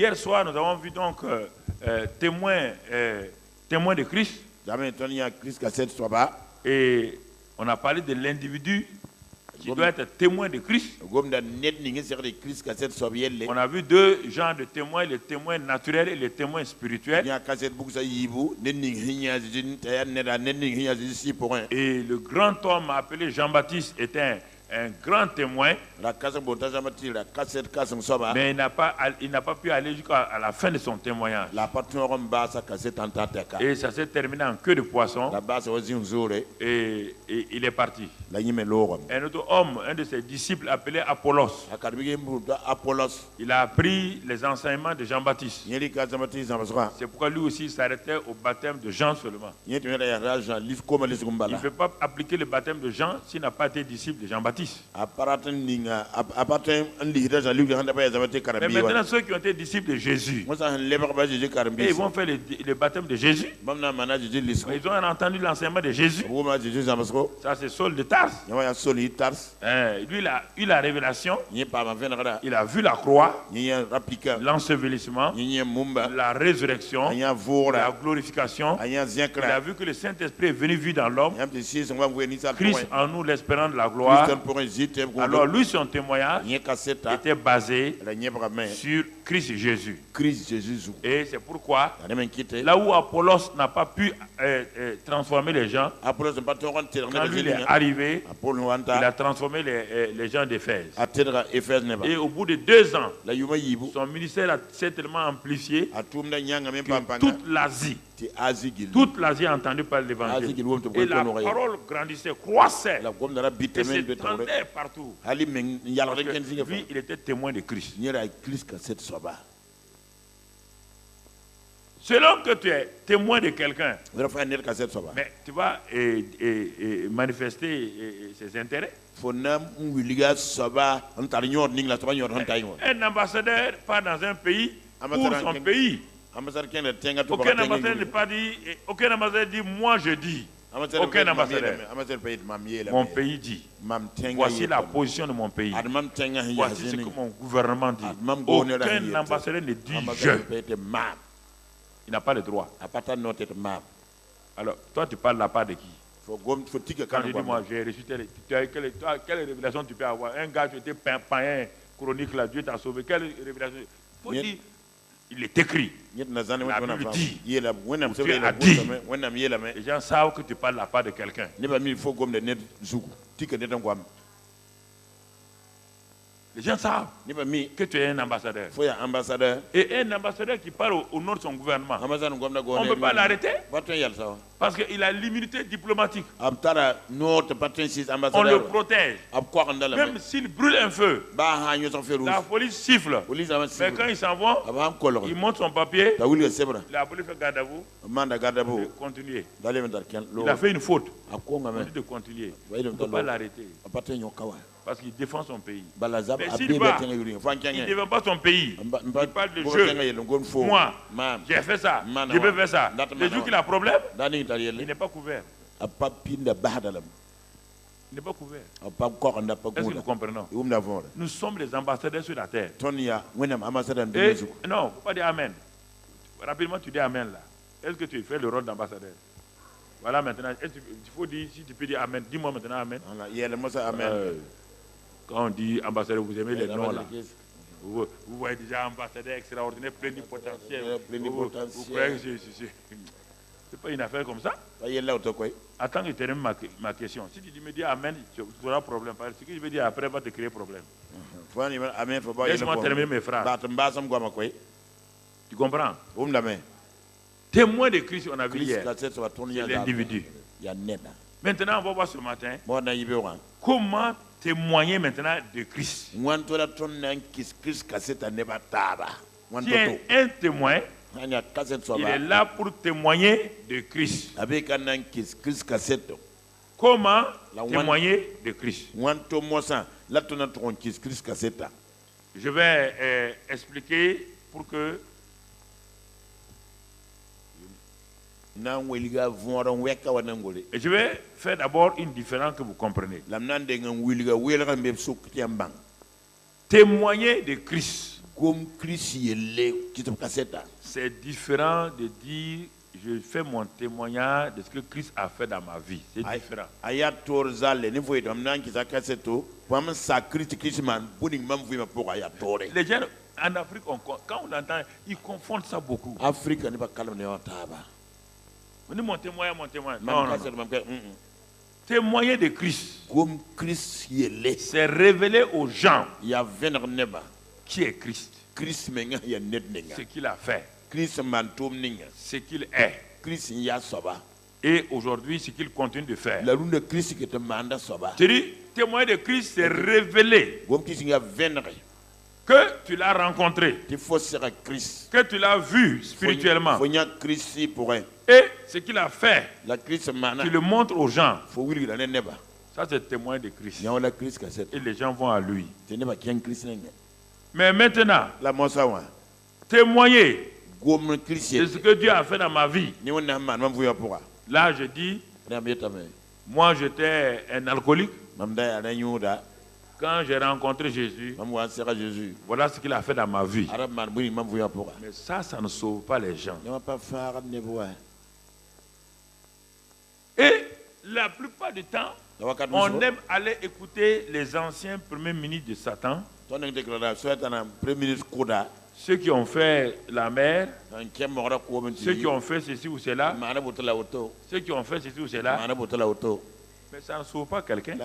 hier soir, nous avons vu donc témoin de Christ. Et on a parlé de l'individu qui doit être témoin de Christ. On a vu deux genres de témoins, les témoins naturels et les témoins spirituels. Et le grand homme appelé Jean-Baptiste était un grand témoin, mais il n'a pas pu aller jusqu'à la fin de son témoignage. Et ça s'est terminé en queue de poisson. Et il est parti. Un autre homme, un de ses disciples appelé Apollos, il a appris les enseignements de Jean-Baptiste. C'est pourquoi lui aussi s'arrêtait au baptême de Jean seulement. Il ne peut pas appliquer le baptême de Jean s'il n'a pas été disciple de Jean-Baptiste. Mais maintenant, ceux qui ont été disciples de Jésus, ils vont faire le baptême de Jésus. Ils ont entendu l'enseignement de Jésus. Ça, c'est Saul de Tarse. Lui, il a eu la révélation. Il a vu la croix, l'ensevelissement, la résurrection, la glorification. Il a vu que le Saint-Esprit est venu vivre dans l'homme. Christ en nous, l'espérance de la gloire. Alors lui, son témoignage était basé sur Christ Jésus. Et c'est pourquoi, là où Apollos n'a pas pu transformer les gens, quand lui est arrivé, il a transformé les gens d'Éphèse. Et au bout de 2 ans, son ministère s'est tellement amplifié que toute l'Asie a entendu parler de l'évangile. Et la parole grandissait, croissait, et s'étendait partout. Parce que lui, il était témoin de Christ. Selon que tu es témoin de quelqu'un, mais tu vas manifester ses intérêts. Un ambassadeur part dans un pays pour son pays. Aucun ambassadeur n'a pas dit, aucun ambassadeur dit moi je dis. Aucun ambassadeur. Mon pays dit. Voici la position de mon pays. Voici ce que mon gouvernement dit. Aucun ambassadeur ne dit je. Il n'a pas le droit. Alors, toi, tu parles de la part de qui? Quand je dis moi, j'ai reçu quelle révélation tu peux avoir? Un gars, tu étais païen chronique là, Dieu t'a sauvé. Quelle révélation? Il faut dire, il est écrit. La Bible dit. Dieu a dit. Les gens savent que tu parles de la part de quelqu'un. Les gens savent que tu es un ambassadeur. Et un ambassadeur qui parle au nom de son gouvernement, on ne peut pas l'arrêter parce qu'il a l'immunité diplomatique. On le protège. Même s'il brûle un feu, la police siffle. Mais quand ils s'en vont, il monte son papier. La police fait garde à vous. Continuez. Il a fait une faute. On dit de continuer. On ne peut pas l'arrêter. Parce qu'il défend son pays. Mais s'il ne défend pas son pays, il parle de jeu. Moi, j'ai fait ça, je peux faire ça. Le jour qu'il a un problème, il n'est pas couvert. Il n'est pas couvert. Est-ce que nous comprenons? Nous sommes les ambassadeurs sur la terre. Et, non, il ne faut pas dire Amen. Rapidement, tu dis Amen là. Est-ce que tu fais le rôle d'ambassadeur? Voilà maintenant. Il faut dire, si tu peux dire Amen, dis-moi maintenant Amen. Quand on dit ambassadeur, vous aimez les noms là. Vous voyez déjà ambassadeur extraordinaire, plénipotentiaire. Vous croyez que c'est pas une affaire comme ça? Attends que je termine ma question. Si tu me dis Amen, tu auras problème. Parce que ce que je vais dire après va te créer problème. Laisse-moi terminer mes phrases. Tu comprends? Témoin de Christ, on a vu hier, c'est l'individu. Maintenant, on va voir ce matin comment témoigner maintenant de Christ. Si un témoin, il est là pour témoigner de Christ. Comment témoigner de Christ? Je vais expliquer pour que et je vais faire d'abord une différence que vous comprenez. Témoigner de Christ. C'est différent de dire je fais mon témoignage de ce que Christ a fait dans ma vie. C'est différent. Les gens en Afrique, quand on entend, ils confondent ça beaucoup. On dit mon témoignage, mon témoignage. Non, non, non. Témoigner de Christ, c'est révéler aux gens qui est Christ, ce qu'il a fait, ce qu'il est, et aujourd'hui ce qu'il continue de faire. Tu dis, témoigner de Christ, c'est révéler que tu l'as rencontré, que tu l'as vu spirituellement, et ce qu'il a fait, tu le montres aux gens. Ça, c'est témoin de Christ. Et les gens vont à lui. Mais maintenant, témoigner de ce que Dieu a fait dans ma vie. Là, je dis, moi, j'étais un alcoolique. Quand j'ai rencontré Jésus, voilà ce qu'il a fait dans ma vie. Mais ça ne sauve pas les gens. Et la plupart du temps, on aime aller écouter les anciens premiers ministres de Satan, ceux qui ont fait la mer, ceux qui ont fait ceci ou cela, ceux qui ont fait ceci ou cela. Mais ça ne sauve pas quelqu'un.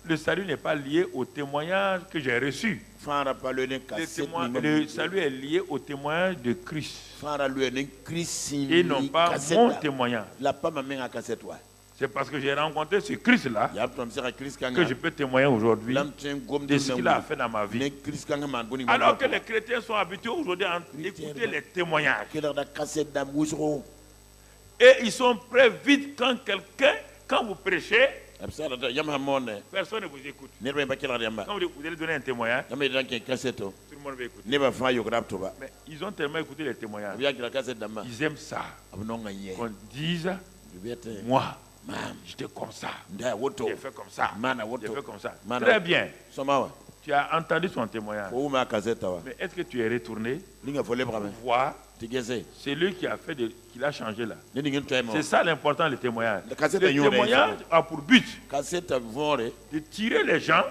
Le salut n'est pas lié au témoignage que j'ai reçu. Le salut est lié au témoignage de Christ. Et non pas mon témoignage. C'est parce que j'ai rencontré ce Christ-là que je peux témoigner aujourd'hui de ce qu'il a fait dans ma vie. Alors que les chrétiens sont habitués aujourd'hui à écouter les témoignages. Et ils sont prêts vite quand vous prêchez, personne ne vous écoute. Quand vous allez donner un témoignage, tout le monde va écouter. Mais ils ont tellement écouté les témoignages. Ils aiment ça. Qu'on dise, moi, j'étais comme ça. J'ai fait comme ça. J'ai fait comme ça. Très bien. Tu as entendu son témoignage. Mais est-ce que tu es retourné pour voir celui qui a fait qui l'a changé là? C'est ça l'important, le témoignage. Le témoignage a pour but de tirer les gens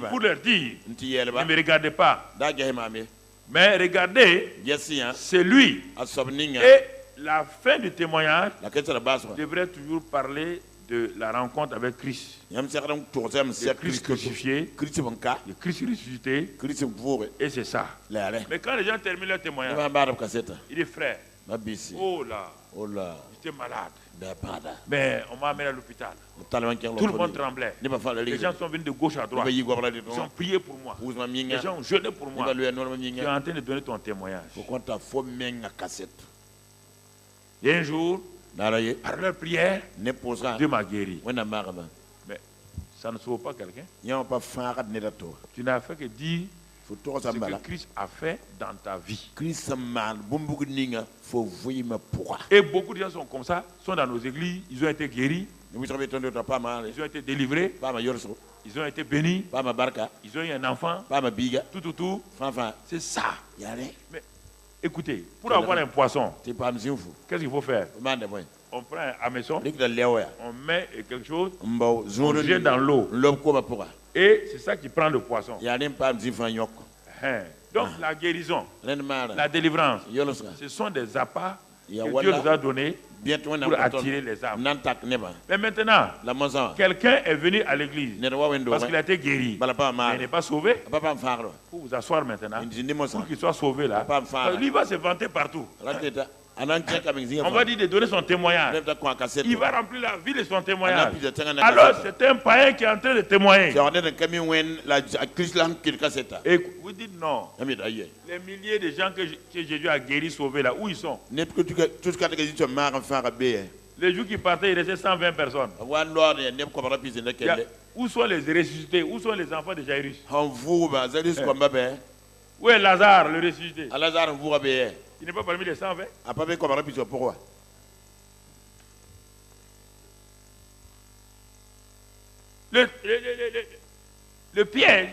pour leur dire, ne me regardez pas, mais regardez, c'est lui. Et la fin du témoignage devrait toujours parler de la rencontre avec Christ. Le Christ crucifié, le Christ ressuscité, et c'est ça. Mais quand les gens terminent leur témoignage, il dit, frère, oh là, j'étais malade, mais on m'a amené à l'hôpital. Tout le monde tremblait. Les gens sont venus de gauche à droite. Ils ont prié pour moi. Les gens ont jeûné pour moi. Tu es en train de donner ton témoignage. Et un jour, par leur prière, Dieu m'a guéri. Mais ça ne sauve pas quelqu'un. Tu n'as fait que dire ce que Christ a fait dans ta vie. Et beaucoup de gens sont comme ça, sont dans nos églises, ils ont été guéris, ils ont été délivrés, ils ont été bénis, ils ont eu un enfant, tout. C'est ça. Mais écoutez, pour avoir un poisson, qu'est-ce qu'il faut faire? On prend un hameçon, on met quelque chose, on jette dans l'eau. Et c'est ça qui prend le poisson. Donc la guérison, la délivrance, ce sont des appâts que Dieu nous a donnés pour attirer les âmes. Mais maintenant, quelqu'un est venu à l'église parce qu'il a été guéri, mais il n'est pas sauvé. Pour vous asseoir maintenant, pour qu'il soit sauvé là, lui va se vanter partout. On va dire de donner son témoignage. Il va remplir la vie de son témoignage. Alors c'est un païen qui est en train de témoigner. Et vous dites non. Les milliers de gens que Jésus a guéris, sauvés là, où ils sont? Les jours qui partaient, il restait 120 personnes. Où sont les ressuscités? Où sont les enfants de Jairus? Où est Lazare, le ressuscité? Il n'est pas parmi les 120. Le piège,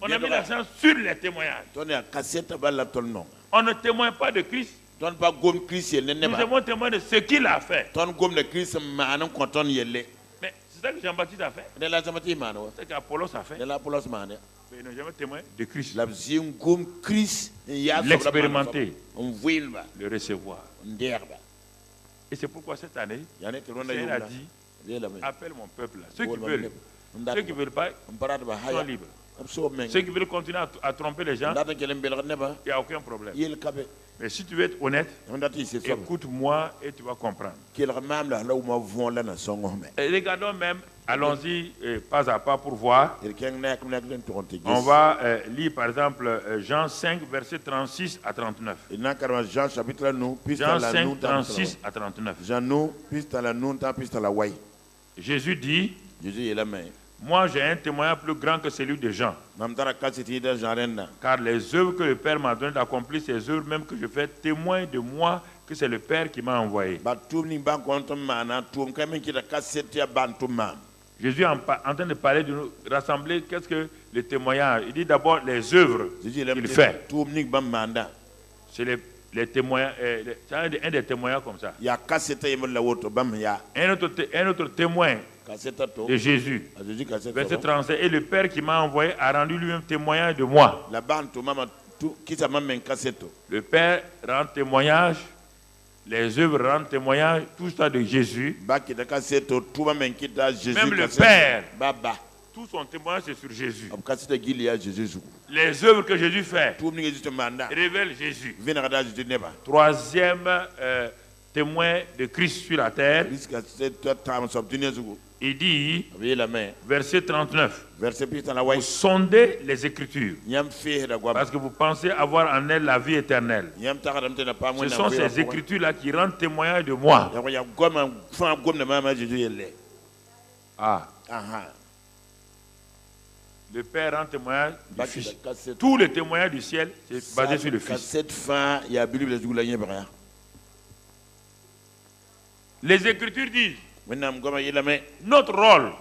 On a mis l'accent sur les témoignages. On ne témoigne pas de Christ. Nous devons témoigner de ce qu'il a fait. Mais c'est ça que Jean-Baptiste a fait. C'est qu'Apollos a fait. Mais il n'a jamais témoigné de Christ. L'expérimenter, le recevoir. Et c'est pourquoi cette année, il a dit, appelle mon peuple là. Ceux qui veulent pas, sont libres. Ceux qui veulent continuer à tromper les gens, il n'y a aucun problème. Mais si tu veux être honnête, écoute-moi et tu vas comprendre. Et regardons même, allons-y pas à pas pour voir. On va lire par exemple Jean 5, versets 36 à 39. Jean 5, 36 à 39. Jésus dit, moi j'ai un témoignage plus grand que celui de Jean. Car les œuvres que le Père m'a donné d'accomplir, ces œuvres même que je fais, témoignent de moi que c'est le Père qui m'a envoyé. Jésus est en train de parler, de nous rassembler. Qu'est-ce que le témoignage? Il dit d'abord les œuvres qu'il fait. C'est les témoignages, un des témoignages comme ça. Un autre témoin de Jésus. Verset 37. Et le Père qui m'a envoyé a rendu lui-même témoignage de moi. Le Père rend témoignage, les œuvres rendent témoignage, tout ça de Jésus. Même le Père, tout son témoignage c'est sur Jésus. Les œuvres que Jésus fait révèlent Jésus. Troisième témoin de Christ sur la terre. Il dit, verset 39, vous sondez les Écritures, parce que vous pensez avoir en elles la vie éternelle. Ce sont ces Écritures-là qui rendent témoignage de moi. Le Père rend témoignage du Fils. Tous les témoignages du ciel, c'est basé sur le Fils. Les Écritures disent, notre rôle,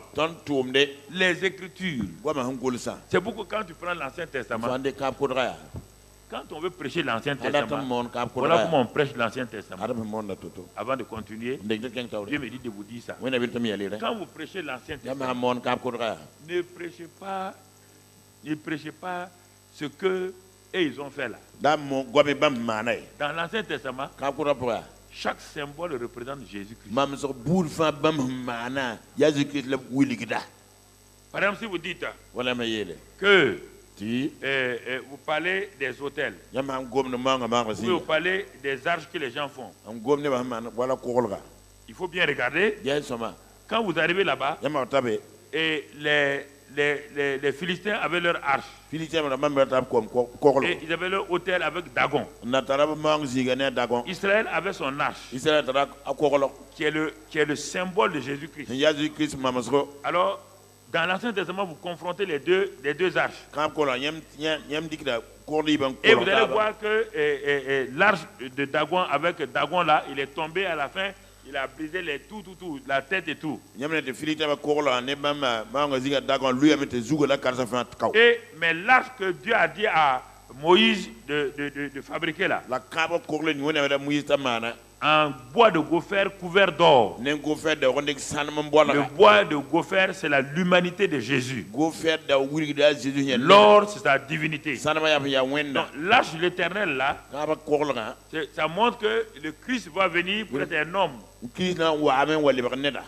les Écritures. C'est pourquoi quand tu prends l'Ancien Testament, quand on veut prêcher l'Ancien Testament, voilà comment on prêche l'Ancien Testament. Avant de continuer, Dieu me dit de vous dire ça. Quand vous prêchez l'Ancien Testament, ne prêchez pas ce que ils ont fait là. Dans l'Ancien Testament, chaque symbole représente Jésus-Christ. Par exemple, si vous dites que vous parlez des hôtels, vous parlez des arches que les gens font, il faut bien regarder. Quand vous arrivez là-bas, et les Philistins avaient leur arche. Et ils avaient leur autel avec Dagon. Israël avait son arche, qui est le symbole de Jésus-Christ. Alors, dans l'Ancien Testament, vous confrontez les deux arches. Et vous allez voir que l'arche de Dagon, avec Dagon là, il est tombé à la fin. Il a brisé tout, la tête et tout. Mais l'arche que Dieu a dit à Moïse de fabriquer là, en bois de gopher couvert d'or. Le bois de gopher, c'est l'humanité de Jésus. L'or, c'est sa divinité. Donc, l'arche de l'Éternel là, ça montre que le Christ va venir pour être un homme,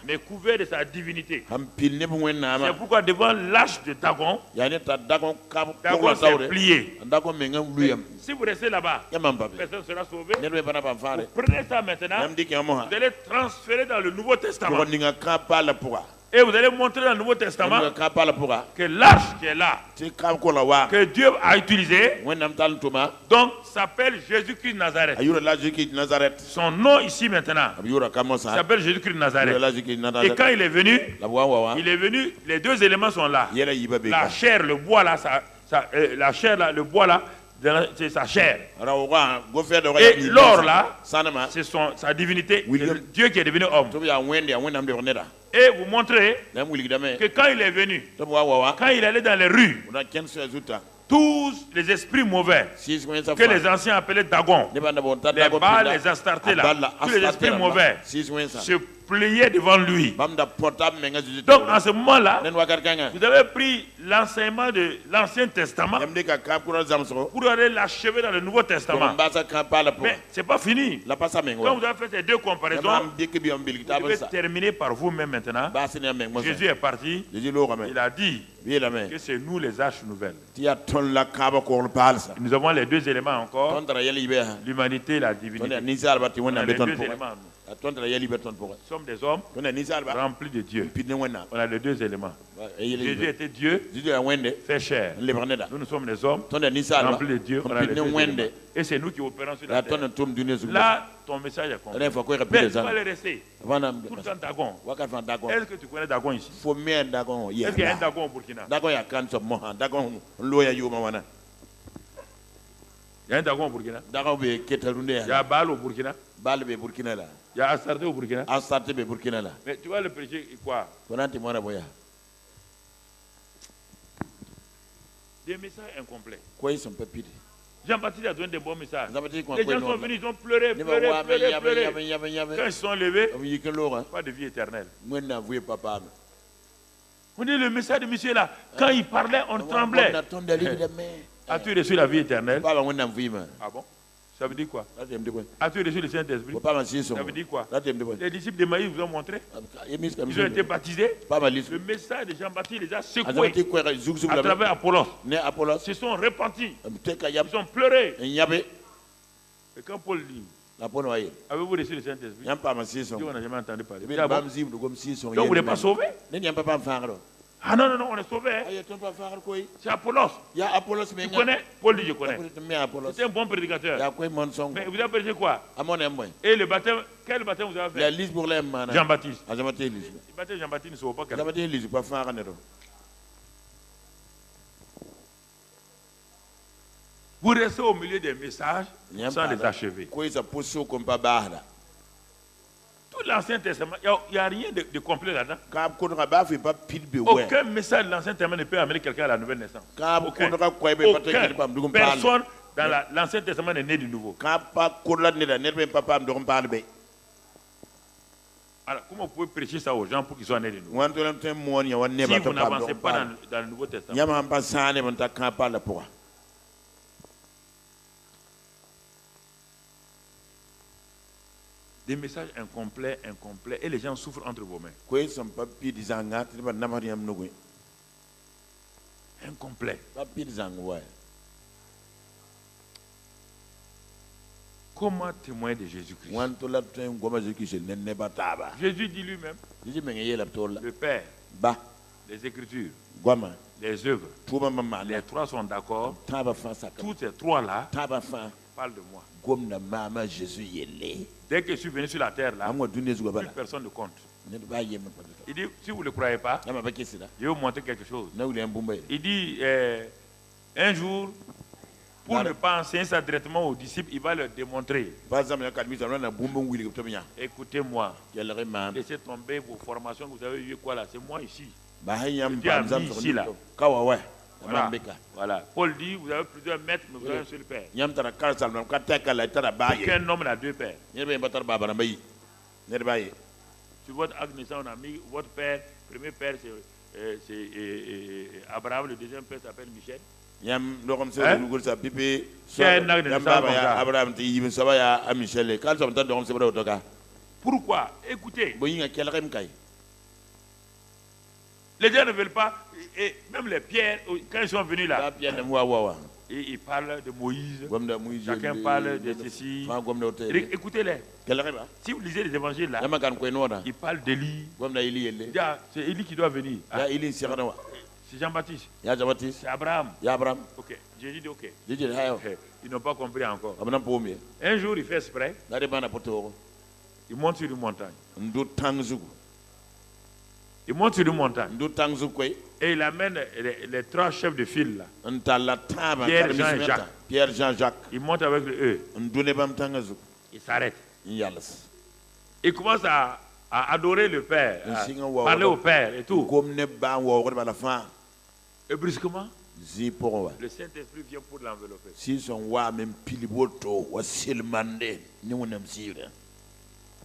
mais couvert de sa divinité. C'est pourquoi devant l'arche de Dagon, Dagon s'est plié. Mais si vous restez là-bas, personne ne sera sauvé. Vous prenez ça maintenant, vous allez transférer dans le Nouveau Testament. Et vous allez montrer dans le Nouveau Testament que l'arche qui est là, que Dieu a utilisé, donc s'appelle Jésus-Christ de Nazareth. Son nom ici maintenant s'appelle Jésus-Christ de Nazareth. Et quand il est venu, les deux éléments sont là. La chair, le bois là, la chair là, le bois là, c'est sa chair. Et l'or là, c'est sa divinité, c'est Dieu qui est devenu homme. Et vous montrez que quand il est venu, quand il allait dans les rues, tous les esprits mauvais que les anciens appelaient Dagon, les Baals, les Astartés là, tous les esprits mauvais se pliaient devant lui. Donc en ce moment-là, vous avez pris l'enseignement de l'Ancien Testament pour aller l'achever dans le Nouveau Testament. Mais ce n'est pas fini. Quand vous avez fait ces deux comparaisons, vous devez terminer par vous-même maintenant. Jésus est parti, il a dit que c'est nous les arches nouvelles. Nous avons les deux éléments encore, l'humanité et la divinité. Les deux éléments. Nous sommes des hommes remplis de Dieu. On a les deux éléments. Jésus était Dieu, fait chair. Nous sommes des hommes remplis de Dieu. On a les deux éléments. Et c'est nous qui opérons sur la terre. Là, ton message est complet. Mais tu vas le rester. Tout le temps Dagon. Est-ce que tu connais Dagon ici? Est-ce qu'il y a un Dagon au Burkina? Il y a un Dagon au Burkina? Il y a Baal au Burkina? Il y a Astarté au Burkina? Mais tu vas le prêcher quoi? Des messages incomplets. Jean-Baptiste a donné des bons messages. Les gens sont venus, ils ont pleuré. Quand ils sont levés, pas de vie éternelle. On dit le message de monsieur là, quand il parlait, on tremblait. As-tu reçu la vie éternelle? Ah bon? Ça veut dire quoi? As-tu reçu le Saint-Esprit? Ça veut dire quoi? Les disciples de Maïs vous ont montré. Ils ont été baptisés. Le message de Jean-Baptiste les a secoués à travers Apollos. Ils se sont repentis. Ils ont pleuré. Et quand Paul dit, avez-vous reçu le Saint-Esprit? On n'a jamais entendu parler. Donc vous n'êtes pas sauvés? Ah non, on est sauvés. C'est Apollos. Tu connais? Paul dit je connais. C'est un bon prédicateur. Mais vous avez prêché quoi? Et le baptême, quel baptême vous avez fait? Jean-Baptiste. Le baptême de Jean-Baptiste ne se voit pas. Vous restez au milieu des messages sans les achever. Tout l'Ancien Testament, il n'y a rien de complet là-dedans. Aucun message de l'Ancien Testament ne peut amener quelqu'un à la nouvelle naissance. Aucun. Personne dans l'Ancien Testament n'est né de nouveau. Alors, comment vous pouvez prêcher ça aux gens pour qu'ils soient nés de nouveau? Si vous n'avancez pas dans le Nouveau Testament. Des messages incomplets, et les gens souffrent entre vos mains. Incomplet. Comment témoigner de Jésus-Christ? Jésus dit lui-même, le Père, les Écritures, les œuvres, les trois sont d'accord. Tous ces trois-là parlent de moi. Dès que je suis venu sur la terre, là, plus personne ne compte. Il dit, si vous ne le croyez pas, je vais vous montrer quelque chose. Il dit, un jour, pour ne pas enseigner ça directement aux disciples, il va leur démontrer. Écoutez-moi, laissez tomber vos formations que vous avez eues, quoi là, c'est moi ici. Ici là. Voilà. Paul dit, vous avez plusieurs maîtres, mais vous avez un seul père. Aucun homme n'a deux pères. Sur votre acte de naissance, on a mis votre père, le premier père c'est Abraham, le deuxième père s'appelle Michel. Qui a un acte de naissance comme ça. Pourquoi? Écoutez. Les gens ne veulent pas, et même les pierres, quand ils sont venus là, ils parlent de Moïse, chacun parle de ceci. Écoutez-les. Si vous lisez les évangiles là, ils parlent d'Élie. C'est Élie qui doit venir. C'est Jean-Baptiste. C'est Abraham. Ok. Jésus dit ok. Ils n'ont pas compris encore. Un jour, il fait exprès. Il monte sur une montagne. Il monte sur une montagne. Et il amène les 3 chefs de file là. Pierre, Jean et Jacques. Pierre, Jean, Jacques. Il monte avec eux. Il s'arrête. Il commence à adorer le Père, à parler au Père et tout. Et brusquement, le Saint-Esprit vient pour l'envelopper.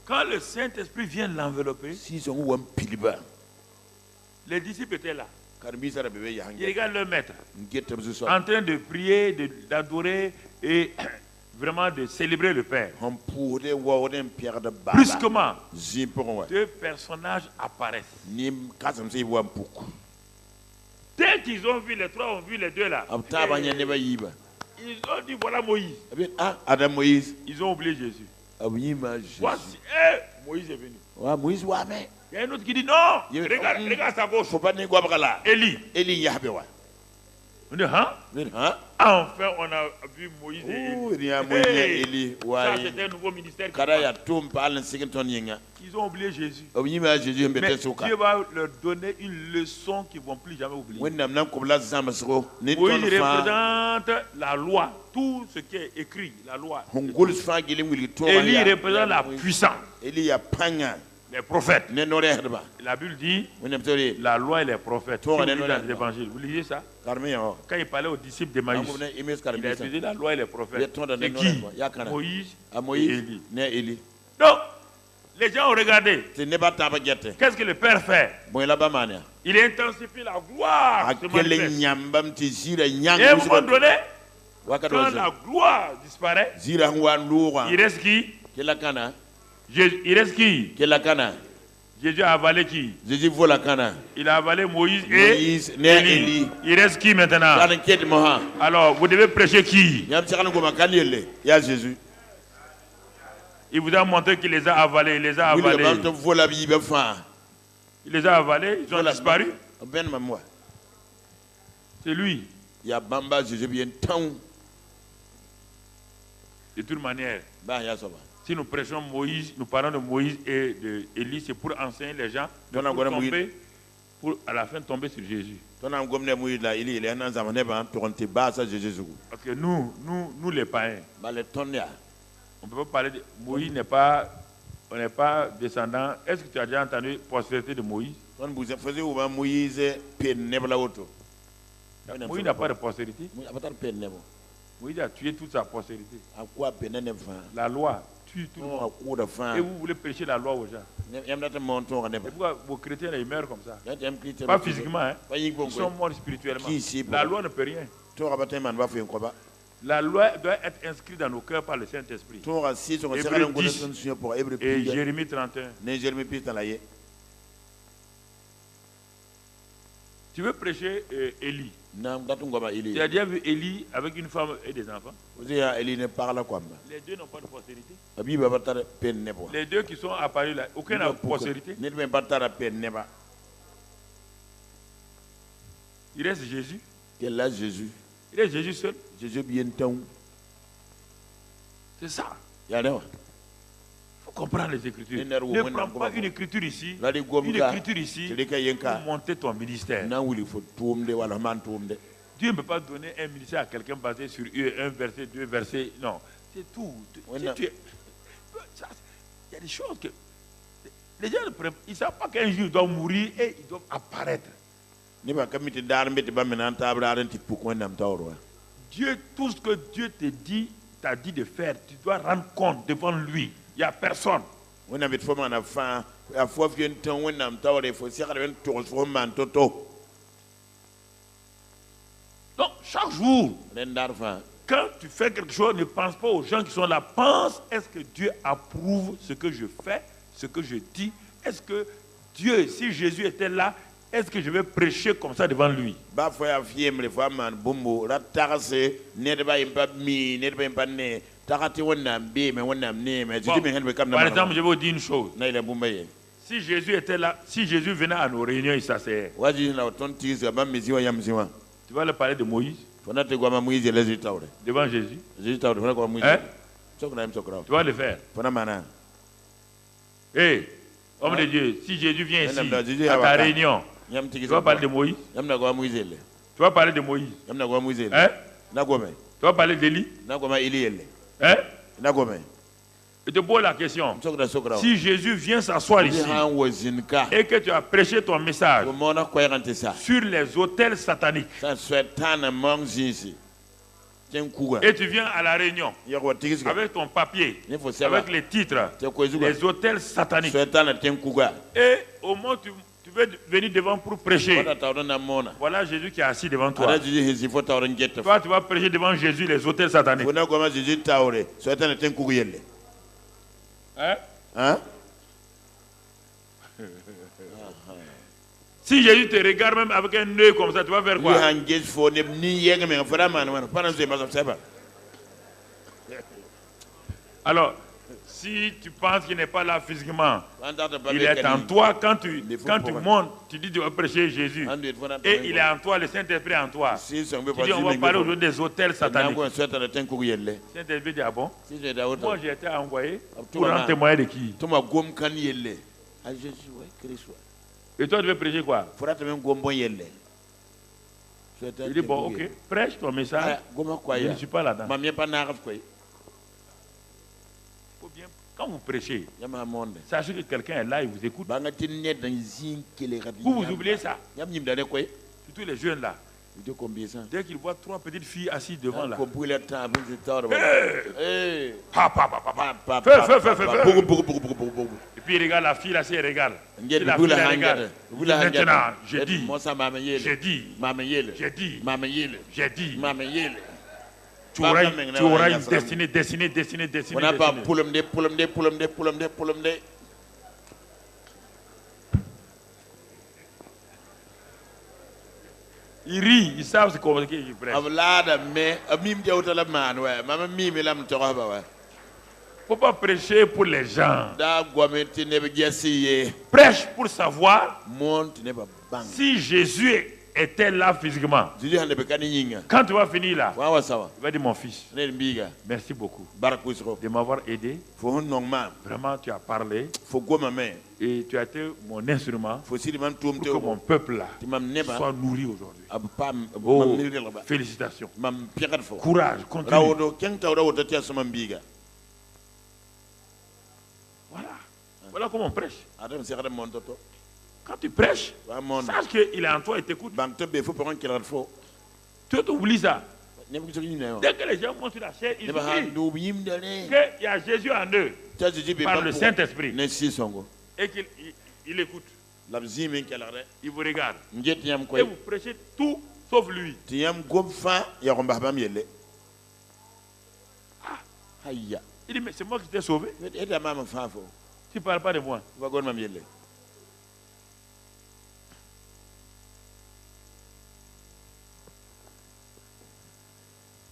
Quand le Saint-Esprit vient l'envelopper, les disciples étaient là. Ils regardent leur maître en train de prier, d'adorer et vraiment de célébrer le Père. Brusquement, 2 personnages apparaissent. Dès qu'ils ont vu, les 3 ont vu les 2 là. Ils ont dit voilà Moïse. Ils ont oublié Jésus. Voici, Moïse est venu. Il y a un autre qui dit non, regarde sa gauche. Élie. On dit, hein? Enfin, on a vu Moïse et Élie. Ça, c'était un nouveau ministère. Ils ont oublié Jésus. Mais Dieu va leur donner une leçon qu'ils ne vont plus jamais oublier. Moïse représente la loi, tout ce qui est écrit, la loi. Élie représente la puissance. Les prophètes. La Bible dit la loi et les prophètes. Si vous lisez dans l'évangile, vous lisez ça? Quand il parlait aux disciples d'Emmaüs, il a utilisé la loi et les prophètes. C'est qui? Moïse et Élie. Donc, les gens ont regardé. Qu'est-ce que le Père fait? Il intensifie la gloire. Et à un moment donné, quand la gloire disparaît, il reste qui? Il reste qui? Jésus a avalé qui? Il a avalé Moïse et Élie. Il reste qui maintenant? Alors, vous devez prêcher qui? Il vous a montré qu'il les a avalés. Il les a avalés. Il les a avalés. Ils ont disparu. C'est lui. De toute manière, si nous prêchons Moïse, nous parlons de Moïse et d'Élie, c'est pour enseigner les gens pour à la fin tomber sur Jésus. Parce que nous les païens, on ne peut pas parler de Moïse, on n'est pas descendant. Est-ce que tu as déjà entendu postérité de Moïse? Moïse n'a pas de postérité. Moïse a tué toute sa postérité. La loi tue tout le monde. Et vous voulez prêcher la loi aux gens. Et pourquoi vos chrétiens ils meurent comme ça? Pas physiquement, hein? Ils sont morts spirituellement. La loi ne peut rien. La loi doit être inscrite dans nos cœurs par le Saint-Esprit. Hébreux 10 et Jérémie 31. Tu veux prêcher Élie? Tu as déjà vu Élie avec une femme et des enfants? Les 2 n'ont pas de postérité. Les 2 qui sont apparus là, aucun n'a de postérité. Il reste Jésus. Il reste Jésus seul. C'est ça. Il faut comprendre les Écritures. Ne prends pas une écriture ici, pour monter ton ministère. Dieu ne peut pas donner un ministère à quelqu'un basé sur un verset, 2 versets. Non, c'est tout. Il y a des choses que les gens ils ne savent pas qu'un jour ils doivent mourir et ils doivent apparaître. Dieu, tout ce que Dieu t'a dit de faire, tu dois rendre compte devant lui. Il n'y a personne. Donc, chaque jour, quand tu fais quelque chose, ne pense pas aux gens qui sont là. Pense, est-ce que Dieu approuve ce que je fais, ce que je dis? Est-ce que Dieu, si Jésus était là, est-ce que je vais prêcher comme ça devant lui? Par exemple, je vais vous dire une chose. Si Jésus était là, si Jésus venait à nos réunions, il s'asseyait. Tu vas leur parler de Moïse devant Jésus. Hein? Tu vas le faire. Hey, Homme de Dieu, si Jésus vient ici, à ta réunion, tu vas parler de Moïse. Tu vas parler de Moïse. Hein? Tu vas parler d'Élie. Hein? Je te pose la question. Si Jésus vient s'asseoir ici et que tu as prêché ton message sur les autels sataniques et tu viens à la réunion avec ton papier, avec les titres, les autels sataniques, et au moment où tu veux venir devant pour prêcher, voilà Jésus qui est assis devant toi. Toi, tu vas prêcher devant Jésus les autels sataniques. Hein? Hein? Si Jésus te regarde même avec un œil comme ça, tu vas faire quoi? Alors, si tu penses qu'il n'est pas là physiquement, il est en toi. Quand tu montes, tu dis tu vas prêcher Jésus. Et il est en toi, le Saint-Esprit est en toi. Tu dis on va parler aujourd'hui des hôtels sataniques. Saint-Esprit dit ah bon? Moi j'ai été envoyé pour en témoigner de qui? Et toi tu veux prêcher quoi? Il dit bon ok, prêche ton message. Je ne suis pas là-dedans. Quand vous prêchez, sachez que quelqu'un est là et vous écoute. Vous oubliez ça. Surtout les jeunes là. Dès qu'ils voient 3 petites filles assises devant là. Et puis il regarde la fille là, c'est elle regarde. La fille la regarde. Maintenant, j'ai dit. Tu auras une destinée. On n'a pas poulomdé. Ils rient, ils savent ce qu'on qu'ils prêchent. Faut pas prêcher pour les gens. Prêche pour savoir si Jésus était là physiquement. Quand tu vas finir là, tu vas dire mon fils, merci beaucoup de m'avoir aidé. Vraiment, tu as parlé et tu as été mon instrument pour que mon peuple là soit nourri aujourd'hui. Oh, félicitations. Courage, continue. Voilà comment on prêche. Quand tu prêches, sache qu'il est en toi et t'écoute. Tu oublies ça. Dès que les gens montent sur la chaise, ils oublient qu'il y a Jésus en eux par le Saint-Esprit et qu'il écoute. Il vous regarde. Et vous prêchez tout sauf lui. Il dit, mais c'est moi qui t'ai sauvé. Tu ne parles pas de moi.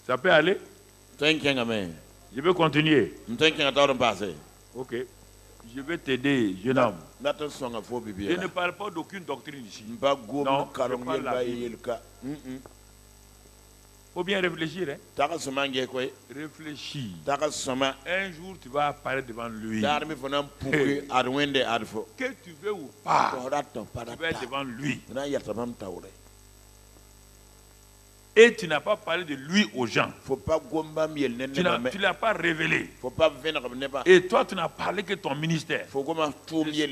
Ça peut aller? Je vais continuer. Ok. Je vais t'aider, jeune homme. Je ne parle pas d'aucune doctrine ici. Non, je parle la Bible. Faut bien réfléchir. Hein? Réfléchis. Un jour, tu vas apparaître devant lui. Que tu veux ou pas, tu vas être devant lui. Et tu n'as pas parlé de lui aux gens. Tu ne l'as pas révélé. Et toi, tu n'as parlé que ton ministère.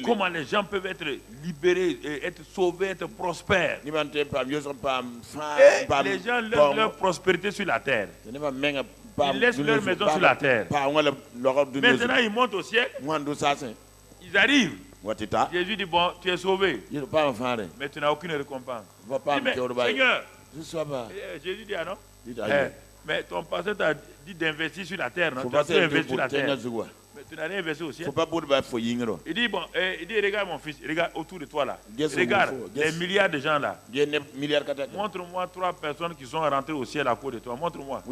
Comment les gens peuvent être libérés, être sauvés, être prospères. Et les gens laissent leur prospérité sur la terre. Ils laissent leur maison sur la terre. Maintenant, ils montent au ciel. Ils arrivent. Jésus dit, bon, tu es sauvé. Mais tu n'as aucune récompense. Mais, Seigneur, Jésus dit, ah non? Mais ton pasteur t'a dit d'investir sur la terre, non? Tu as investi sur la terre. Mais tu n'as rien investi au ciel. Il dit, bon, regarde mon fils, regarde autour de toi là. Regarde les milliards de gens là. Montre-moi 3 personnes qui sont rentrées au ciel à cause de toi. Montre-moi.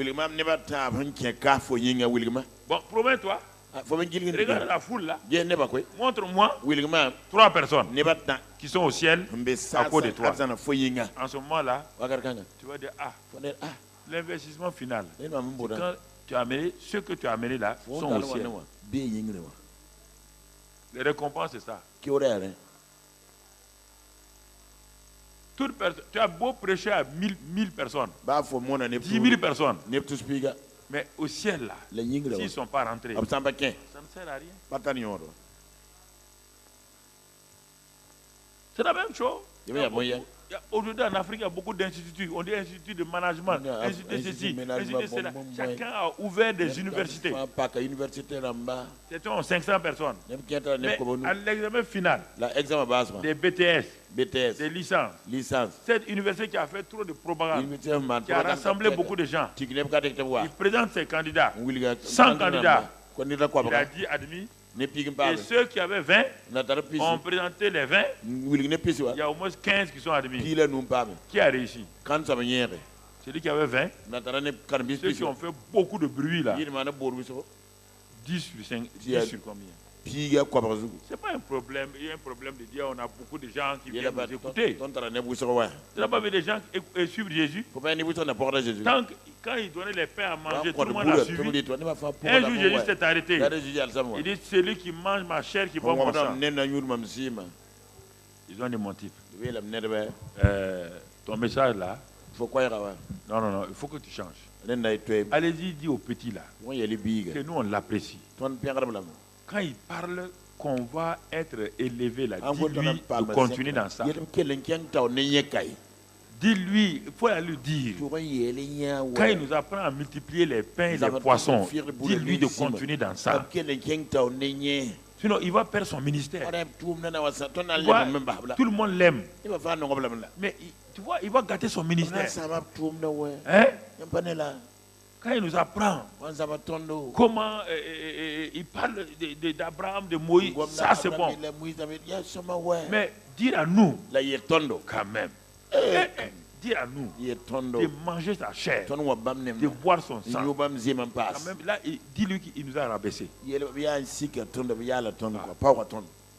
Bon, promets-toi. Regarde la foule là. Montre-moi 3 personnes qui sont au ciel à cause de toi. En ce moment-là, tu vas dire, l'investissement final. Quand tu as amené, ceux que tu as amenés là sont au ciel. Les récompenses, c'est ça. Tu as beau prêcher à 1000 personnes, 10 000 personnes, mais au ciel, là, s'ils ne sont pas rentrés, ça ne sert à rien. C'est la même chose. Aujourd'hui en Afrique, il y a beaucoup d'instituts. On dit instituts de management, instituts de ceci, instituts de cela. Chacun a ouvert des universités. C'était 500 personnes. Mais à l'examen final, des BTS, des licences, cette université qui a fait trop de propagande, qui a rassemblé beaucoup de gens, il présente ses candidats, 100 candidats. Il a dit admis. Et ceux qui avaient 20 ont présenté les 20. Il y a au moins 15 qui sont admis. Qui a réussi? Celui qui avait 20. Ceux qui ont fait beaucoup de bruit là. 10 sur combien? C'est pas un problème. Il y a un problème de dire on a beaucoup de gens qui viennent nous écouter. Tu n'as pas vu des gens suivre Jésus? Tant que, quand il donnait les pains à manger, tout le monde a suivi. Un jour, Jésus s'est arrêté. Il dit, celui qui mange ma chair, qui boit mon sang. Ils ont des motifs. Ton message là. Non, il faut que tu changes. Allez-y, dis au petit là que nous on l'apprécie. Quand il parle qu'on va être élevé là, dis-lui de continuer dans ça. Dis-lui, il faut lui dire. Quand il nous apprend à multiplier les pains et les poissons, dis-lui de continuer dans ça. Sinon, il va perdre son ministère. Tout le monde l'aime. Mais tu vois, il va gâter son ministère. Hein? Quand il nous apprend comment il parle d'Abraham, de Moïse, ça c'est bon. Mais dire à nous, quand même, dire à nous de manger sa chair, de boire son sang. Quand même, là, dis-lui qu'il nous a rabaissé.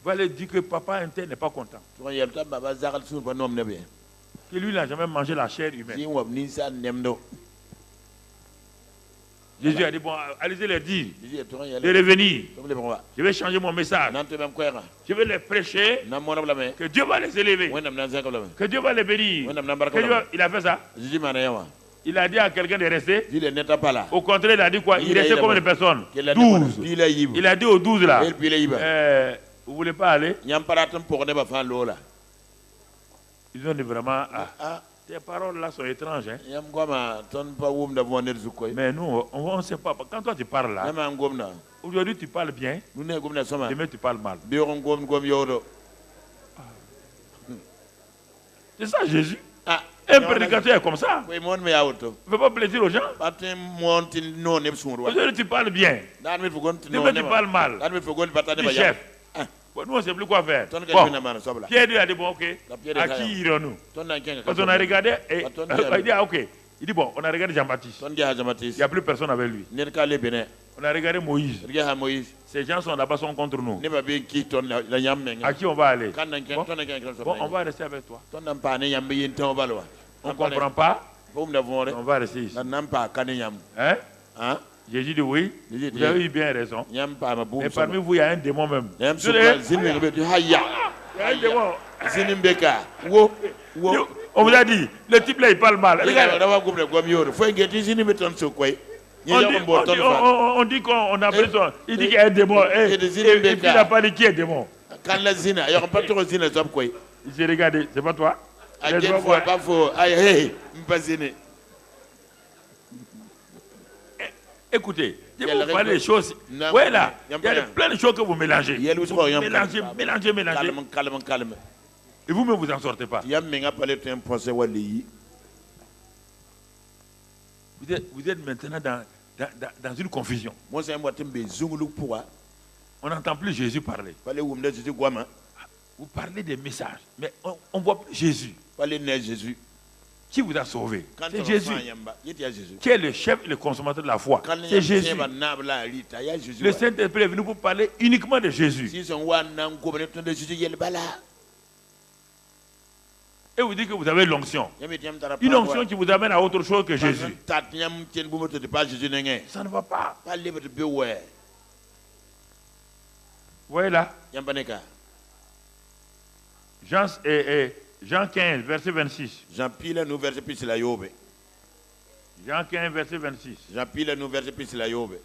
Va lui dire que papa interne n'est pas content. Que lui n'a jamais mangé la chair humaine. Jésus a dit, bon, allez-y les dire, de revenir. Je vais changer mon message. Je vais les prêcher, que Dieu va les élever, que Dieu va les bénir. Il a fait ça. Il a dit à quelqu'un de rester. Au contraire, il a dit quoi? Il restait combien de personnes? 12. Il a dit aux 12 là, vous ne voulez pas aller? Ils ont dit vraiment, tes paroles là sont étranges. Hein? Mais nous, on ne sait pas. Quand toi tu parles là, aujourd'hui tu parles bien, demain tu parles mal. C'est ça Jésus. Un prédicateur est comme ça. Il ne fait pas plaisir aux gens. Aujourd'hui tu parles bien, demain tu parles mal. Tu chef. Bon, nous on ne sait plus quoi faire. Bon, Pierre a dit bon ok, à qui irons-nous? Parce qu'on a regardé et il dit ok. Il dit bon, on a regardé Jean-Baptiste. Il n'y a plus personne avec lui. On a regardé Moïse. Ces gens sont là-bas, sont contre nous. À qui on va aller? Bon, on va rester avec toi. On ne comprend pas. On va rester ici. Hein? Jésus dit oui, vous avez eu bien raison. Mais parmi vous, il y a un démon même. Il y a un démon. On vous a dit, le type là il parle mal. On dit qu'on a besoin. Il dit qu'il y a un démon. Et puis il n'a pas dit qui est démon. Il s'est regardé, c'est pas toi? Écoutez, si vous parlez des choses, ouais là, il y a plein de choses que vous mélangez. Mélangez. Et vous-même, vous n'en sortez pas. Vous êtes maintenant dans une confusion. On n'entend plus Jésus parler. Vous parlez des messages, mais on ne voit plus Jésus. Qui vous a sauvé? C'est Jésus. Qui est le chef et le consommateur de la foi? C'est Jésus. Le Saint-Esprit est venu pour parler uniquement de Jésus. Et vous dites que vous avez l'onction. Une onction qui vous amène à autre chose que Jésus. Ça ne va pas. voyez là. Jean 15, verset 26. Jean pile nous verset plus la yobe. Jean 15, verset 26. Jean pile nous verset plus la yobe.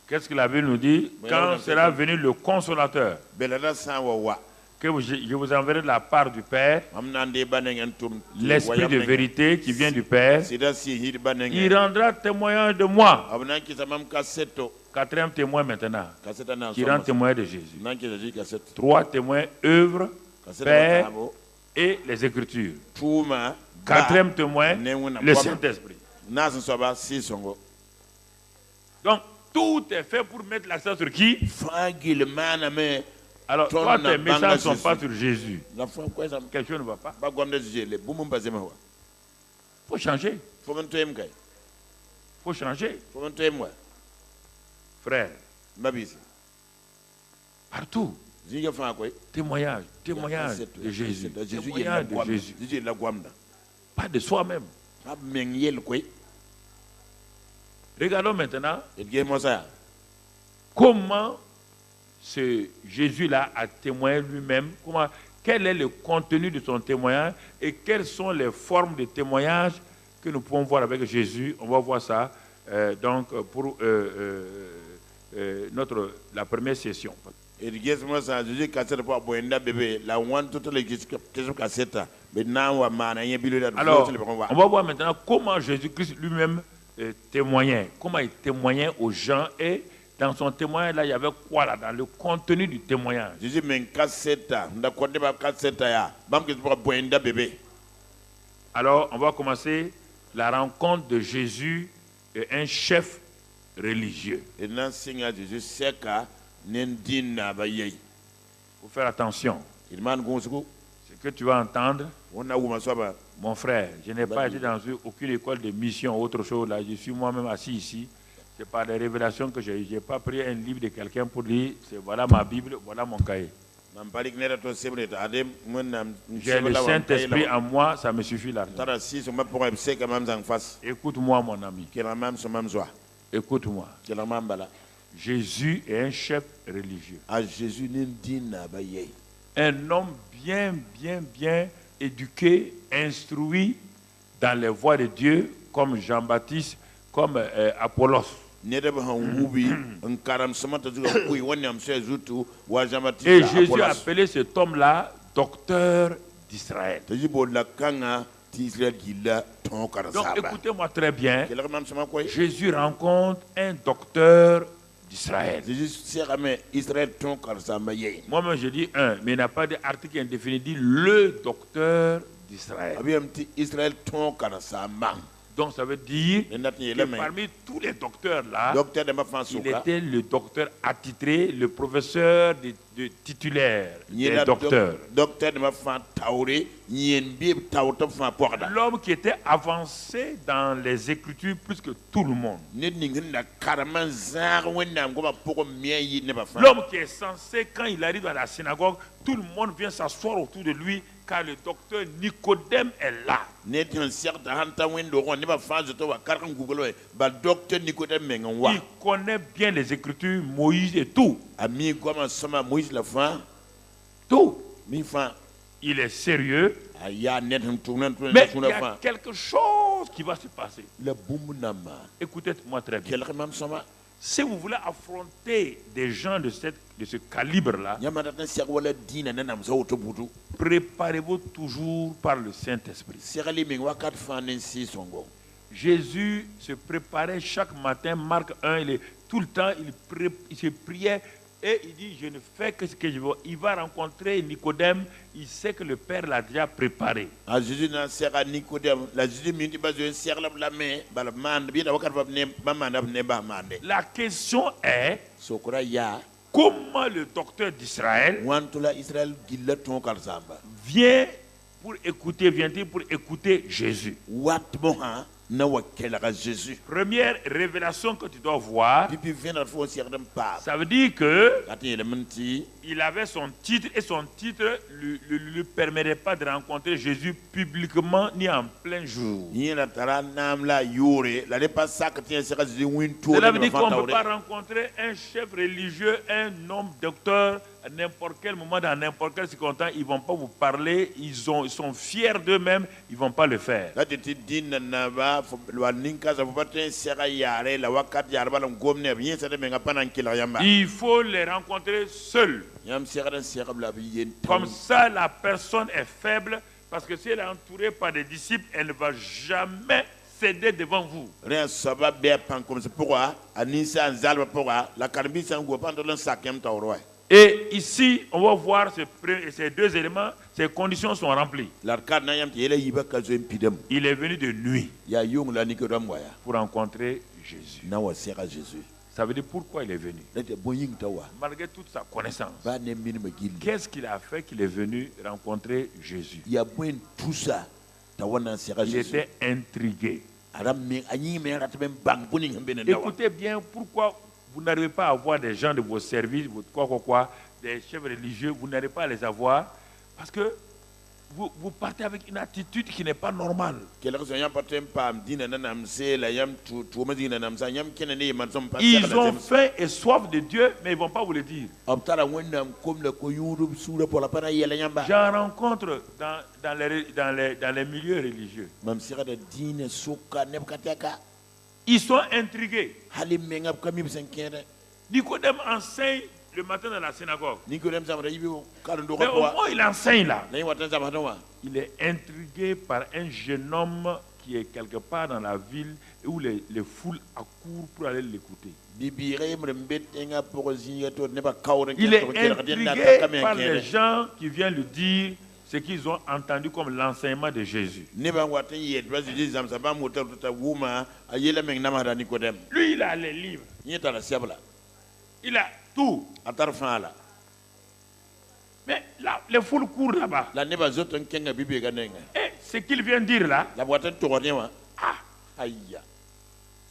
Qu'est-ce que la Bible nous dit? Quand sera venu le consolateur, que je vous enverrai de la part du Père, l'Esprit de vérité qui vient du Père, il rendra témoignage de moi. Quatrième témoin maintenant, qui rend témoin de Jésus. 3 témoins, œuvre, Père et les Écritures. 4e témoin, le Saint-Esprit. Donc, tout est fait pour mettre l'accent sur qui? Alors, toi, tes messages ne sont pas sur Jésus. Quelque chose ne va pas. Il faut changer. Il faut changer. Frère, partout, témoignage de Jésus. Témoignage de Jésus. Pas de soi-même. Regardons maintenant comment ce Jésus-là a témoigné lui-même, quel est le contenu de son témoignage et quelles sont les formes de témoignage que nous pouvons voir avec Jésus. On va voir ça donc pour la première session. On va voir maintenant comment Jésus-Christ lui-même témoignait, comment il témoignait aux gens, et dans son témoignage là il y avait quoi là, dans le contenu du témoignage. Alors on va commencer la rencontre de Jésus et un chef religieux. Il faut faire attention. Ce que tu vas entendre, mon frère, je n'ai pas été dans aucune école de mission ou autre chose là. Je suis moi-même assis ici. C'est par des révélations que j'ai. Je n'ai pas pris un livre de quelqu'un pour dire voilà ma Bible, voilà mon cahier. J'ai le Saint-Esprit en moi, ça me suffit là. Écoute-moi mon ami. Écoute-moi. Jésus est un chef religieux. Un homme bien éduqué, instruit dans les voies de Dieu, comme Jean-Baptiste, comme Apollos. Et Jésus a appelé cet homme-là docteur d'Israël. Donc écoutez-moi très bien. Jésus rencontre un docteur d'Israël. Moi-même je dis un, mais il n'y a pas d'article indéfini, dit le docteur d'Israël. Donc ça veut dire que parmi tous les docteurs là, il était le docteur attitré, le professeur de titulaire des docteurs. L'homme qui était avancé dans les Écritures plus que tout le monde. L'homme qui est censé, quand il arrive à la synagogue, tout le monde vient s'asseoir autour de lui, car le docteur Nicodème est là. Il connaît bien les Écritures, Moïse et tout. Tout. Il est sérieux. Mais il y a quelque chose qui va se passer. Écoutez-moi très bien. Si vous voulez affronter des gens de ce calibre-là, préparez-vous toujours par le Saint-Esprit. Jésus se préparait chaque matin, Marc 1, tout le temps, il se priait et il dit, je ne fais que ce que je veux. Il va rencontrer Nicodème, il sait que le Père l'a déjà préparé. La question est, comment le docteur d'Israël vient-il pour écouter Jésus? Première révélation que tu dois voir, ça veut dire que il avait son titre et son titre ne lui permettait pas de rencontrer Jésus publiquement ni en plein jour. Cela veut dire qu'on ne peut pas rencontrer un chef religieux, un homme docteur à n'importe quel moment, dans n'importe quel circonstance. Ils ne vont pas vous parler, ils sont fiers d'eux-mêmes, ils ne vont pas le faire. Il faut les rencontrer seuls. Comme ça, la personne est faible, parce que si elle est entourée par des disciples, elle ne va jamais céder devant vous. Et ici, on va voir ces deux éléments, ces conditions sont remplies. Il est venu de nuit pour rencontrer Jésus. Ça veut dire pourquoi il est venu. Malgré toute sa connaissance, qu'est-ce qu'il a fait qu'il est venu rencontrer Jésus? Il était intrigué. Écoutez bien pourquoi vous n'arrivez pas à avoir des gens de vos services, des chefs religieux, vous n'arrivez pas à les avoir parce que vous partez avec une attitude qui n'est pas normale. Ils ont faim et soif de Dieu, mais ils ne vont pas vous le dire. J'en rencontre dans les milieux religieux. Ils sont intrigués. Nicodème enseigne le matin dans la synagogue. Mais au moins il enseigne là. Il est intrigué par un jeune homme qui est quelque part dans la ville où les foules accourent pour aller l'écouter. Il est intrigué par les gens qui viennent lui dire ce qu'ils ont entendu comme l'enseignement de Jésus. Lui, il a les livres. Il a tout. Mais là, les foules courent là-bas. Et ce qu'il vient dire là,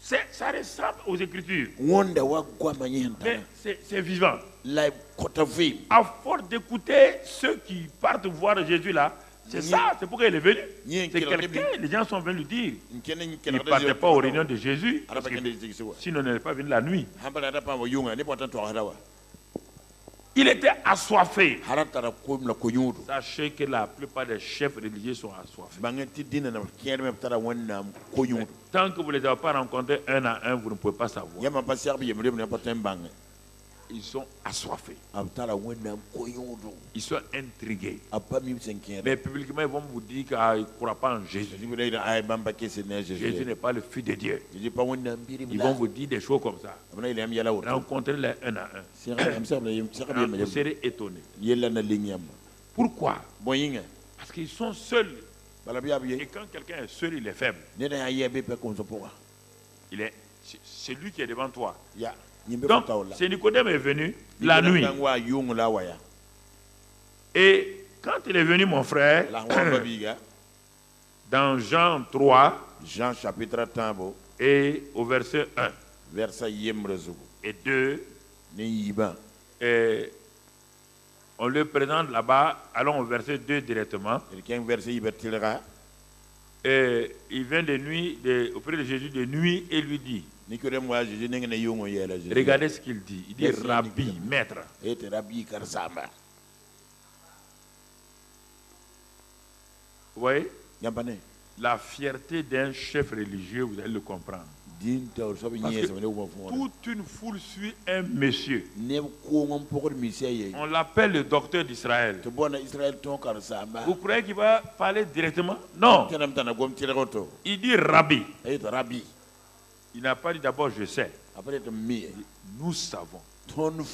ça ressemble aux Écritures. Mais c'est vivant. À force d'écouter ceux qui partent voir Jésus là, c'est ça, c'est pourquoi il est venu. C'est quelqu'un, les gens sont venus lui dire. Il ne partait pas aux réunions de Jésus, sinon il n'est pas venu la nuit. Il était assoiffé. Sachez que la plupart des chefs religieux sont assoiffés. Tant que vous ne les avez pas rencontrés un à un, vous ne pouvez pas savoir. Ils sont assoiffés. Ils sont intrigués. Mais publiquement, ils vont vous dire qu'ils ne croient pas en Jésus. Jésus n'est pas le Fils de Dieu. Ils vont vous dire des choses comme ça. Rencontrez-les un à un. Vous serez étonnés. Pourquoi? Parce qu'ils sont seuls. Et quand quelqu'un est seul, il est faible. C'est lui qui est devant toi. Donc, c'est Nicodème est venu la nuit. Et quand il est venu, mon frère, dans Jean 3, Jean chapitre 1, et au verset 1 et 2, et on le présente là-bas, allons au verset 2 directement. Et il vient de nuit, auprès de Jésus de nuit et lui dit, regardez ce qu'il dit. Il dit Rabbi, maître. Vous voyez? La fierté d'un chef religieux, vous allez le comprendre. Parce que toute une foule suit un monsieur. On l'appelle le docteur d'Israël. Vous croyez qu'il va parler directement? Non. Il dit Rabbi. Il n'a pas dit d'abord je sais. Nous savons. Comme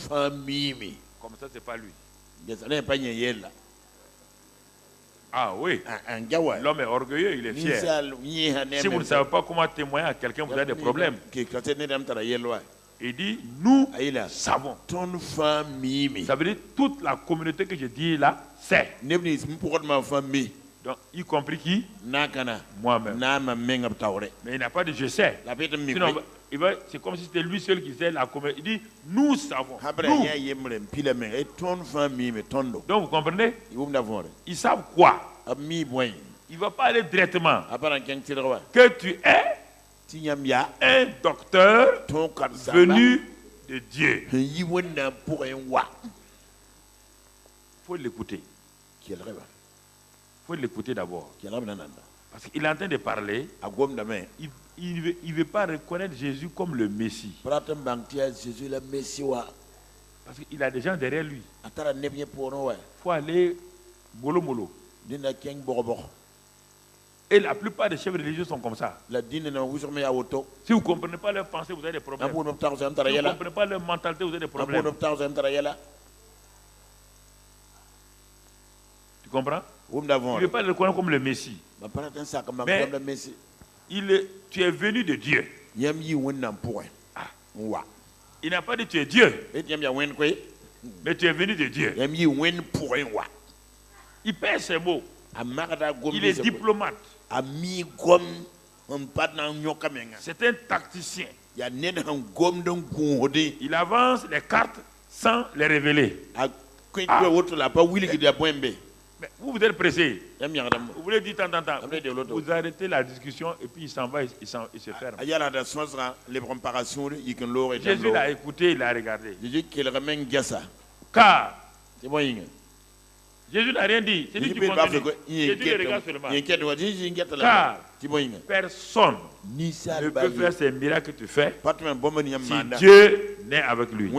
ça, c'est pas lui. Ah oui. L'homme est orgueilleux, il est fier. Si vous ne savez pas comment témoigner à quelqu'un, vous avez des problèmes. Il dit, nous savons. Ça veut dire toute la communauté que je dis là, c'est. Donc, y compris qui? Moi-même. Mais il n'a pas de je sais. Sinon, c'est comme si c'était lui seul qui faisait la communauté. Il dit, nous savons. Nous. Donc, vous comprenez? Ils savent quoi? Il ne va pas aller directement. Que tu es un docteur venu de Dieu. Il faut l'écouter. Il faut l'écouter d'abord. Parce qu'il est en train de parler. Il ne veut pas reconnaître Jésus comme le Messie. Parce qu'il a des gens derrière lui. Il faut aller mollo mollo. Et la plupart des chefs religieux sont comme ça. Si vous ne comprenez pas leur pensée, vous avez des problèmes. Si vous ne comprenez pas leur mentalité, vous avez des problèmes. Tu comprends? Il ne veut pas le reconnaître comme le Messie. Mais tu es venu de Dieu. Il n'a pas dit tu es Dieu. Mais tu es venu de Dieu. Il pèse ses mots. Il est diplomate. C'est un tacticien. Il avance les cartes sans les révéler. Mais vous êtes pressé. Vous voulez dire tant. Vous arrêtez la discussion et puis il s'en va, il se ferme. Jésus l'a écouté, il l'a regardé. Car Jésus n'a rien dit. C'est lui qui continue. Jésus le regarde seulement. Car personne ne peut faire ces miracles que tu fais si Dieu n'est avec lui. Et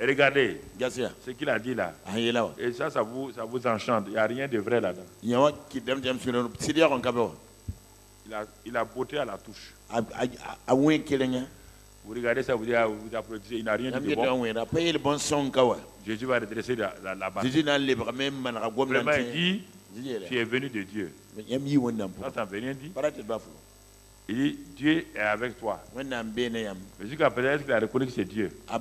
regardez ce qu'il a dit là. Et ça vous enchante. Il n'y a rien de vrai là-dedans. Il a beauté à la touche. Vous regardez ça, vous applaudissez, il n'a rien de bon. Jésus va redresser la base. Vraiment, il dit, tu es venu de Dieu. Ça veut rien dire. Il dit, Dieu est avec toi. Mais jusqu'à présent, est-ce qu'il a reconnu que c'est Dieu? Il y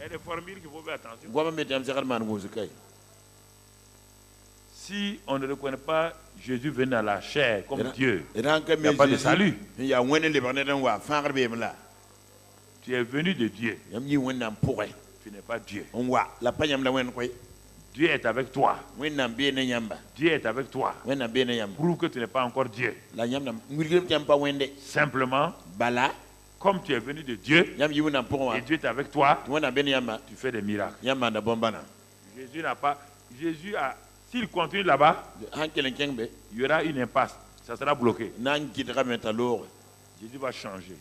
a des formules qu'il faut faire attention. Si on ne reconnaît pas Jésus venu dans la chair comme Dieu, il n'y a pas de salut. Tu es venu de Dieu. Tu n'es pas Dieu. Dieu est avec toi. Dieu est avec toi. Prouve que tu n'es pas encore Dieu. Simplement, comme tu es venu de Dieu, et Dieu est avec toi, tu fais des miracles. Jésus n'a pas... S'il continue là-bas, il y aura une impasse. Ça sera bloqué. Jésus va changer.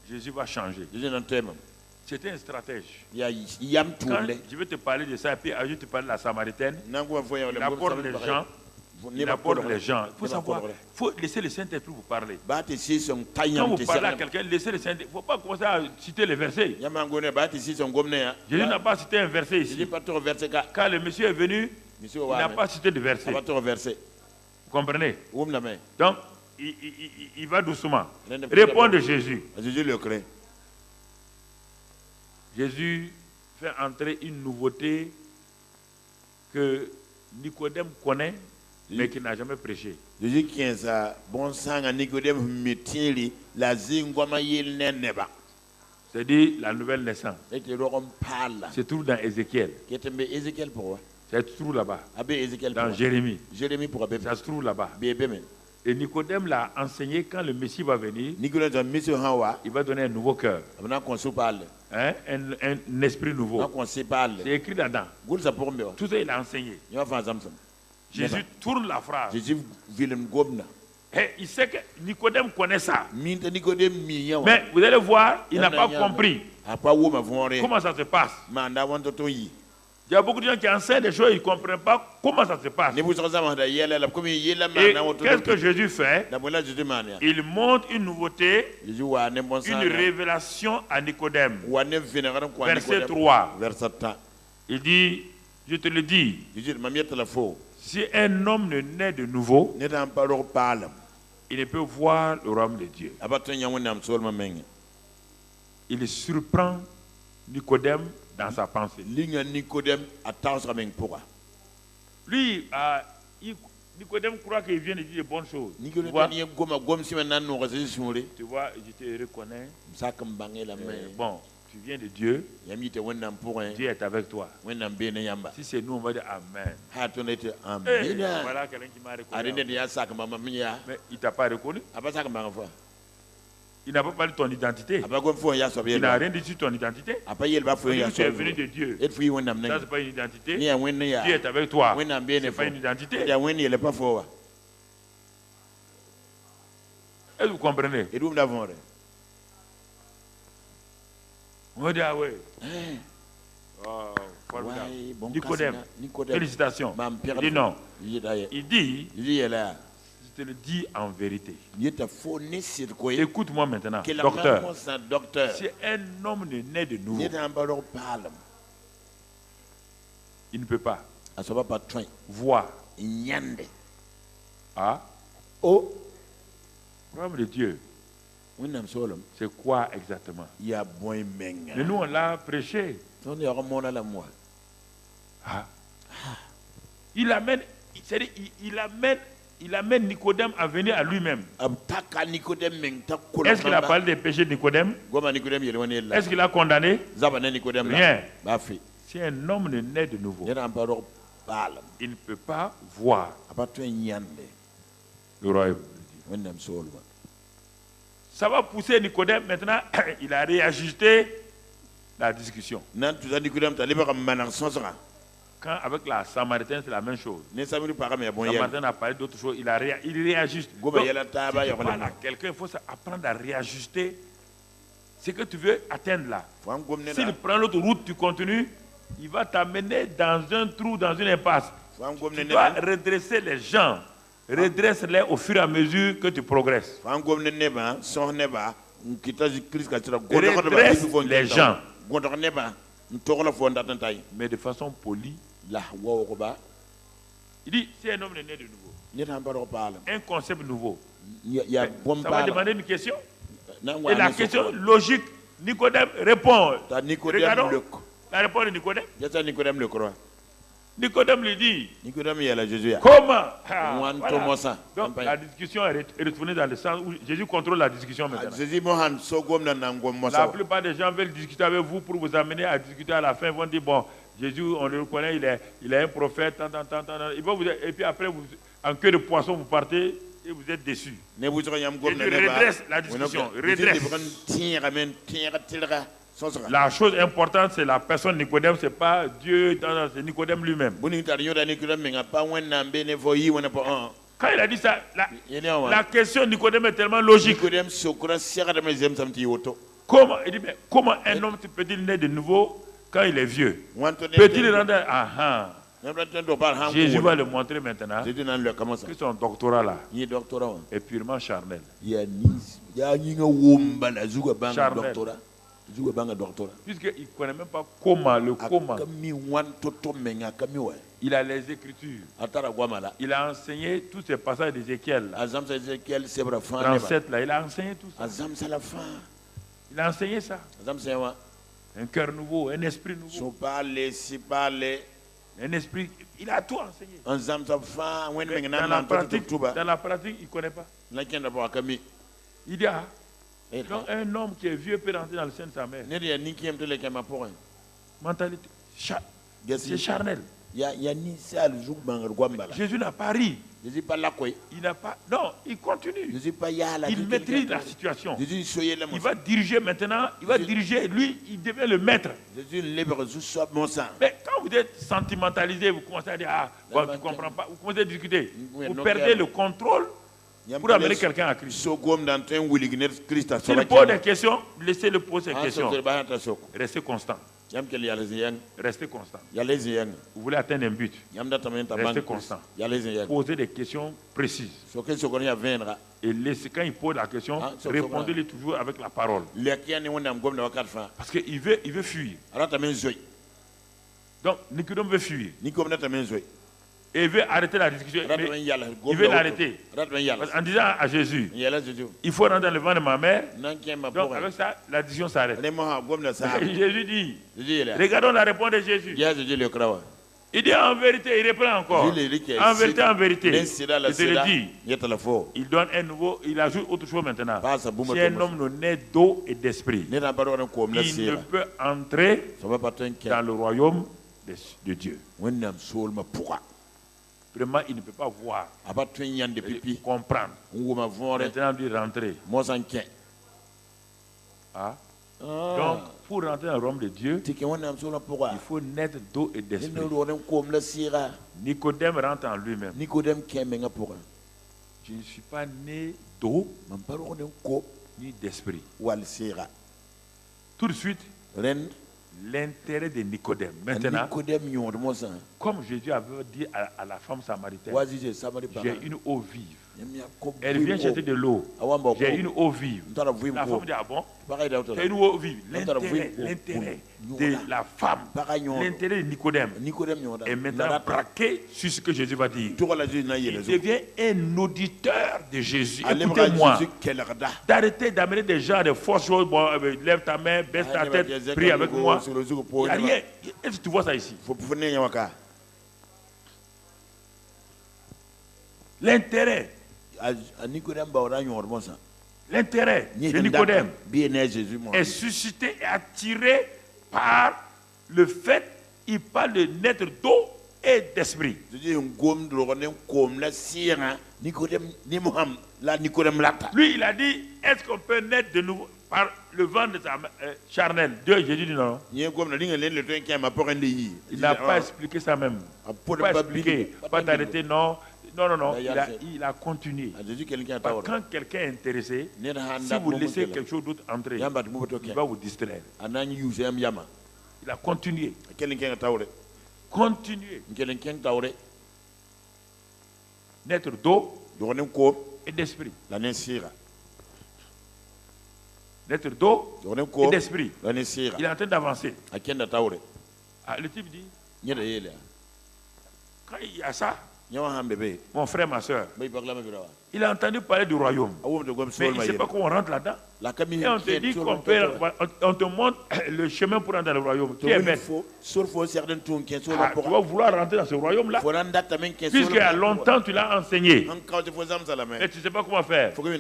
Jésus va changer. C'était un stratège. Quand je vais te parler de ça, et puis je vais te parler de la Samaritaine, il apporte les gens. Il faut savoir, il faut laisser le Saint-Esprit vous parler. Quand vous parlez à quelqu'un, laissez le Saint-Esprit. Il ne faut pas commencer à citer les versets. Jésus n'a pas cité un verset ici. Quand le monsieur est venu, il n'a pas cité de verset. Vous comprenez? Donc, il va doucement. Répond de Jésus. Jésus fait entrer une nouveauté que Nicodème connaît, mais qui n'a jamais prêché. C'est-à-dire la nouvelle naissance. C'est tout dans Ézéchiel. Ça se trouve là-bas. Dans Jérémie. Ça se trouve là-bas. Et Nicodème l'a enseigné quand le Messie va venir. Il va donner un nouveau cœur. Un esprit nouveau. C'est écrit là-dedans. Tout ça, il a enseigné. Jésus tourne la phrase. Et il sait que Nicodème connaît ça. Mais vous allez voir, il n'a pas compris comment ça se passe. Il y a beaucoup de gens qui enseignent des choses, ils ne comprennent pas comment ça se passe. Et qu'est-ce que Jésus fait? Il montre une nouveauté, une révélation à Nicodème. Verset 3. Il dit, je te le dis, si un homme ne naît de nouveau, il ne peut voir le royaume de Dieu. Il surprend Nicodème dans sa pensée. Lui, Nicodème croit qu'il vient de dire de bonnes choses. Tu vois, je te reconnais. Bon, tu viens de Dieu. Dieu est avec toi. Si c'est nous, on va dire Amen. Voilà quelqu'un qui m'a reconnu. Mais il ne t'a pas reconnu. Il n'a pas parlé de ton identité. Il n'a rien dit sur ton identité. Tu es venu de Dieu. Ça, ce n'est pas une identité. Dieu est avec toi. Ce n'est pas une identité. Est-ce que vous comprenez? On va dire, ah oui. Oh, Nicodème. Félicitations. Il dit non. Il dit, je te le dis en vérité. Écoute-moi maintenant, docteur. Si un homme est né de nouveau, il ne peut pas voir. Ah? L'homme de Dieu, c'est quoi exactement? Mais nous, on l'a prêché. Ah. Il amène Nicodème à venir à lui-même. Est-ce qu'il a parlé des péchés de Nicodème? Est-ce qu'il a condamné? Rien. Si un homme est né de nouveau, il ne peut pas voir le royaume de Dieu. Ça va pousser Nicodème. Maintenant, il a réajusté la discussion. Quand avec la Samaritaine, c'est la même chose. La Samaritaine a parlé d'autres choses. Il réajuste. Donc, si tu parles à quelqu'un, il faut apprendre à réajuster ce que tu veux atteindre là. S'il prend l'autre route, tu continues, il va t'amener dans un trou, dans une impasse. Tu dois redresser les gens. Redresse-les au fur et à mesure que tu progresses. Redresse les gens. Mais de façon polie. Il dit, c'est un homme né de nouveau. Un concept nouveau. Ça va demander une question. Et la question logique, Nicodème répond. Regardons la réponse de Nicodème. Nicodème lui dit, comment? Voilà. Donc la discussion est retournée dans le sens où Jésus contrôle la discussion maintenant. La plupart des gens veulent discuter avec vous pour vous amener à discuter à la fin. Ils vont dire, bon, Jésus, on le reconnaît, il est un prophète, il va vous, et puis après, en queue de poisson, vous partez et vous êtes déçus. Jésus redresse la discussion, redresse. La chose importante, c'est la personne Nicodème, ce n'est pas Dieu, c'est Nicodème lui-même. Quand il a dit ça, la question de Nicodème est tellement logique. Comment, il dit, mais comment un homme peut-il naître de nouveau quand il est vieux? Peut-il rendre... Jésus va le montrer maintenant que son doctorat là est purement charnel. Charnel. Puisqu'il ne connaît même pas comment, le comment. Il a les Écritures. Il a enseigné tous ces passages d'Ézéchiel. 37 là, il a enseigné tout ça. Il a enseigné ça. Un cœur nouveau, un esprit nouveau. Un esprit, il a tout enseigné. Dans la pratique, il ne connaît pas. Il dit, donc un homme qui est vieux peut rentrer dans le sein de sa mère. Mentalité. C'est charnel. Jésus n'a pas ri. Il n'a pas. Non, il continue. Il maîtrise la situation. Il va diriger maintenant. Il va diriger. Lui, il devient le maître. Mais quand vous êtes sentimentalisé, vous commencez à dire, tu ne comprends pas. Vous commencez à discuter. Vous perdez le contrôle pour amener quelqu'un à Christ. S'il pose des questions, laissez-le poser des questions. Restez constant. Restez constant. Vous voulez atteindre un but. Restez constant. Posez des questions précises. Et laissez, quand il pose la question, répondez-lui toujours avec la parole. Parce qu'il veut fuir. Donc, Nicodème veut fuir. Et il veut arrêter la discussion. Il veut l'arrêter. En disant à Jésus, il faut rentrer dans le ventre de ma mère. Donc avec ça, la discussion s'arrête. Jésus dit, regardons la réponse de Jésus. Il dit en vérité, il reprend encore. En vérité, je te le dis. Il donne un nouveau, il ajoute autre chose maintenant. Si un homme ne naît d'eau et d'esprit, il ne peut entrer dans le royaume de Dieu. Vraiment, il ne peut pas voir, comprendre. Maintenant, il doit rentrer. Ah. Donc, pour rentrer dans le royaume de Dieu, il faut naître d'eau et d'esprit. Nicodème rentre en lui-même. Je ne suis pas né d'eau ni d'esprit. Tout de suite, l'intérêt de Nicodème. Maintenant, comme Jésus avait dit à la femme samaritaine, j'ai une eau vive. Elle vient chercher de l'eau. J'ai une eau vive. La femme dit, ah bon? J'ai une eau vive. L'intérêt de la femme, l'intérêt de Nicodème est maintenant braqué sur ce que Jésus va dire. Il devient un auditeur de Jésus. Écoutez-moi. D'arrêter d'amener des gens de fausses choses. Bon, lève ta main, baisse ta tête, prie avec moi. Il n'y a rien. Est-ce que tu vois ça ici? L'intérêt de Nicodème est suscité et attiré par le fait qu'il parle de naître d'eau et d'esprit. Lui, il a dit, est-ce qu'on peut naître de nouveau par le vent de sa charnelle? Dieu, Jésus dit non. Il n'a pas expliqué ça même. Pas expliqué, pas t'arrêter, non. Non, il a continué. Quand quelqu'un est intéressé, si vous laissez quelque chose d'autre entrer, il va vous distraire. Il a continué. Naître d'eau et d'esprit. Naître d'eau et d'esprit. Il est en train d'avancer. Le type dit, quand il y a ça, mon frère, ma soeur, il a entendu parler du royaume, mais il ne sait pas comment on rentre là-dedans. Et on te dit on te montre le chemin pour entrer dans le royaume. Qui est bête? Tu vas vouloir rentrer dans ce royaume-là, puisque il y a longtemps tu l'as enseigné, et tu ne sais pas comment faire. Mais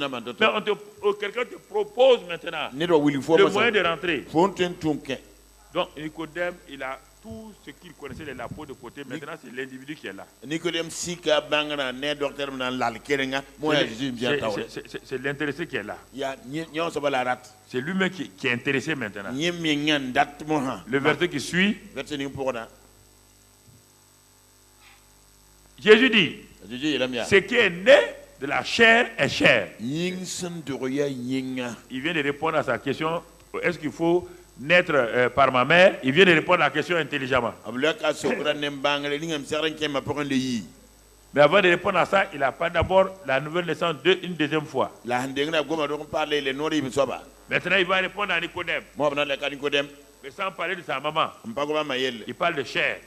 quelqu'un te propose maintenant le moyen de rentrer. Donc Nicodème, il a tout ce qu'il connaissait de la peau de côté. Maintenant, c'est l'individu qui est là. C'est l'intéressé qui est là. C'est lui-même qui est intéressé maintenant. Le verset qui suit, Jésus dit, ce qui est né de la chair est chair. Il vient de répondre à sa question. Est-ce qu'il faut naître par ma mère? Il vient de répondre à la question intelligemment. Mais avant de répondre à ça, il n'a pas d'abord la nouvelle naissance une deuxième fois. Maintenant, il va répondre à Nicodème. Mais sans parler de sa maman. Il parle de chair.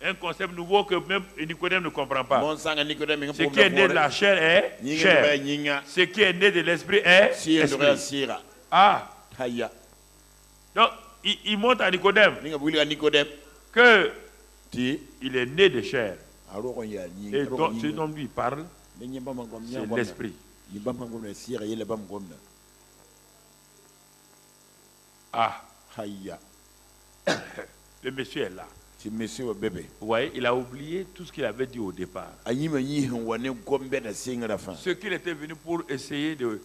Un concept nouveau que même Nicodème ne comprend pas. Ce qui est né de la chair est chair. Ce qui est né de l'esprit est esprit. Ah. Donc, il montre à Nicodème que il est né de chair. Et donc, ce dont lui parle, c'est l'esprit. Ah. Le monsieur est là. Ouais, il a oublié tout ce qu'il avait dit au départ. Ce qu'il était venu pour essayer de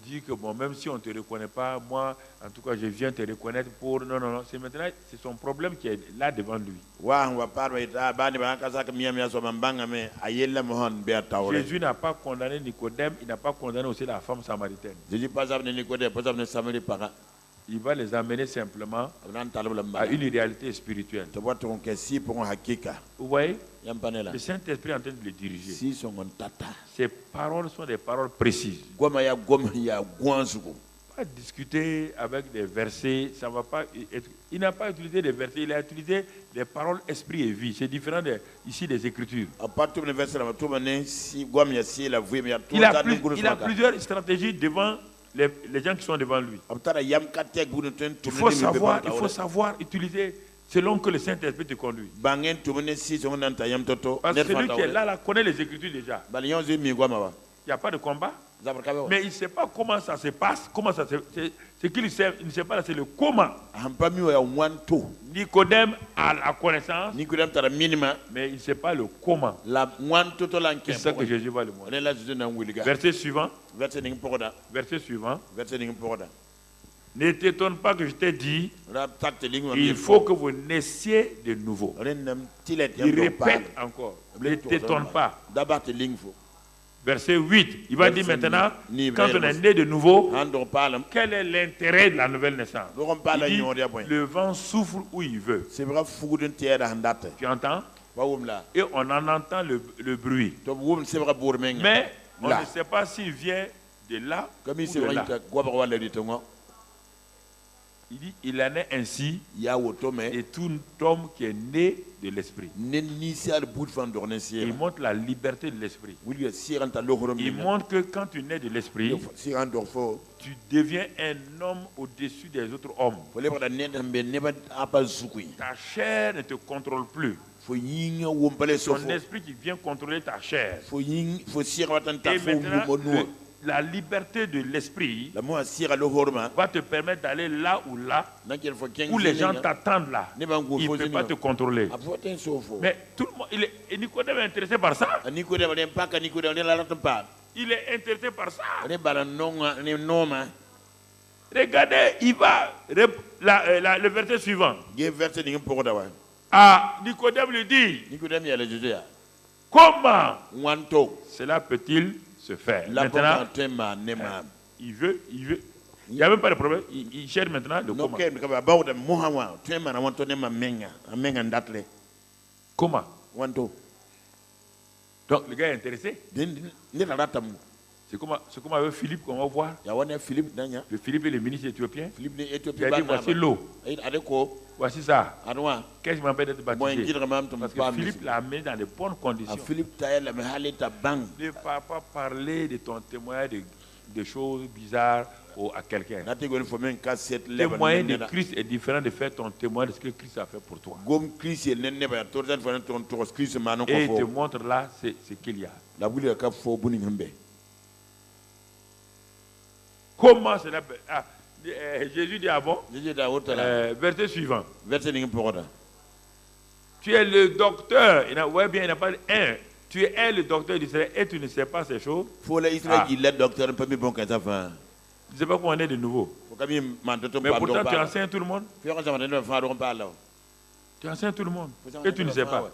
dire que même si on ne te reconnaît pas, moi, en tout cas, je viens te reconnaître pour... Non, c'est maintenant, c'est son problème qui est là devant lui. Jésus n'a pas condamné Nicodème, il n'a pas condamné aussi la femme samaritaine. Il va les amener simplement à une réalité spirituelle. Vous voyez, le Saint-Esprit est en train de le diriger. Ces paroles sont des paroles précises. pas discuter avec des versets, ça va pas être... Il n'a pas utilisé des versets, il a utilisé des paroles esprit et vie. C'est différent ici des Écritures. Il a plusieurs stratégies devant les gens qui sont devant lui. Il faut savoir utiliser selon que le Saint-Esprit te conduit. Parce que celui qui est là connaît les Écritures déjà. Il n'y a pas de combat. Mais il ne sait pas comment ça se passe, ce qu'il sait, il ne sait pas, c'est le comment. Nicodème a la connaissance, mais il ne sait pas le comment. C'est ça que Jésus va le montrer. Verset suivant. Verset suivant. Ne t'étonne pas que je t'ai dit, il faut que vous naissiez de nouveau. Il répète encore, ne t'étonne pas. Verset 8, il va dire maintenant, quand on est né de nouveau, quel est l'intérêt de la nouvelle naissance? Il dit, le vent souffle où il veut. Tu entends? Et on en entend le bruit. Mais on ne sait pas s'il vient de là ou de là. Il dit, il en est ainsi et tout homme qui est né de l'esprit. Il montre la liberté de l'esprit. Il montre que quand tu nais de l'esprit, tu deviens un homme au-dessus des autres hommes. Ta chair ne te contrôle plus. Ton esprit qui vient contrôler ta chair. Et maintenant, la liberté de l'esprit va te permettre d'aller là où les gens t'attendent là. Il ne peut pas te contrôler. Mais tout le monde, Nicodème est intéressé par ça. Il est intéressé par ça. Regardez, il va le verset suivant. Ah, Nicodème lui dit, comment cela peut-il se faire? Maintenant, il veut. Il n'y a même pas de problème. Il cherche maintenant le comment. Comment? Donc le gars est intéressé. C'est comme avec Philippe qu'on va voir. Le Philippe est le ministre éthiopien. Il a dit voici l'eau. Voici ça. Qu'est-ce qui m'empêche d'être baptisé? Parce que Philippe l'a amené dans de bonnes conditions. Ne va pas parler de ton témoignage de choses bizarres à quelqu'un. Le témoignage de Christ est différent de faire ton témoignage de ce que Christ a fait pour toi. Et il te montre là ce qu'il y a. Comment cela peut... Jésus dit avant, verset suivant. Tu es le docteur. Il n'y a pas un. Tu es le docteur d'Israël et tu ne sais pas ces choses. Tu ne sais pas comment on est de nouveau. Mais pourtant tu enseignes tout le monde. Tu enseignes tout le monde. Et tu ne sais pas.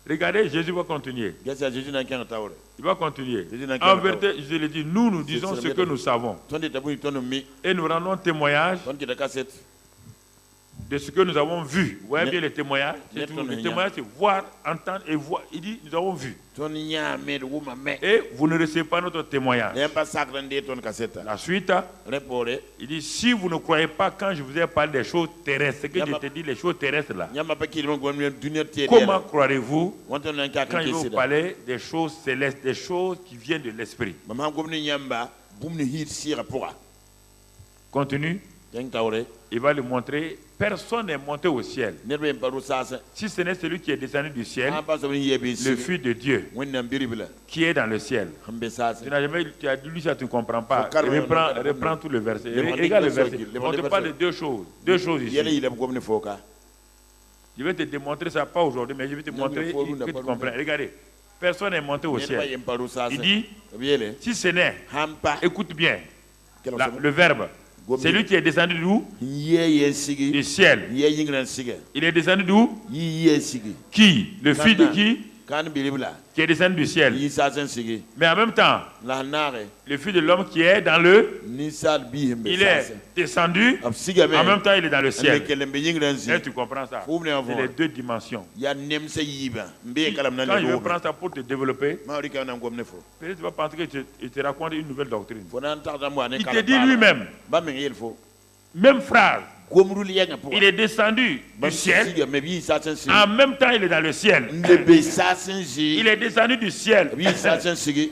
Regardez, Jésus va continuer. Il va continuer. En vérité, je le dis, nous disons ce que nous savons. Et nous rendons témoignage de ce que nous avons vu. Vous voyez bien les témoignages. Le témoignage, c'est voir, entendre et voir. Il dit, nous avons vu. Et vous ne recevez pas notre témoignage. La suite, il dit, si vous ne croyez pas quand je vous ai parlé des choses terrestres, ce que je te dis, les choses terrestres là, comment croirez-vous quand je vous parlais des choses célestes, des choses qui viennent de l'esprit? Continue. Il va lui montrer, personne n'est monté au ciel. Si ce n'est celui qui est descendu du ciel, le Fils de Dieu, qui est dans le ciel. Tu as lu ça, tu ne comprends pas. Reprends tout le verset. Regarde le verset. On te parle de deux choses. Deux choses ici. Je vais te démontrer ça, pas aujourd'hui, mais je vais te montrer que tu comprends. Regardez, personne n'est monté au ciel. Il dit, si ce n'est, écoute bien, le verbe. C'est lui qui est descendu d'où? Du ciel. Il est descendu d'où? Qui? Le fils de qui? qui est descendu du ciel. Mais en même temps, le Fils de l'homme qui est dans le... Il est descendu, en même temps il est dans le ciel. Et tu comprends ça? C'est les deux dimensions. Quand il veut prendre ça pour te développer, peut-être tu vas penser qu'il te raconte une nouvelle doctrine. Il te dit lui-même, même phrase. Il est descendu du ciel. En même temps, il est dans le ciel. Il est descendu du ciel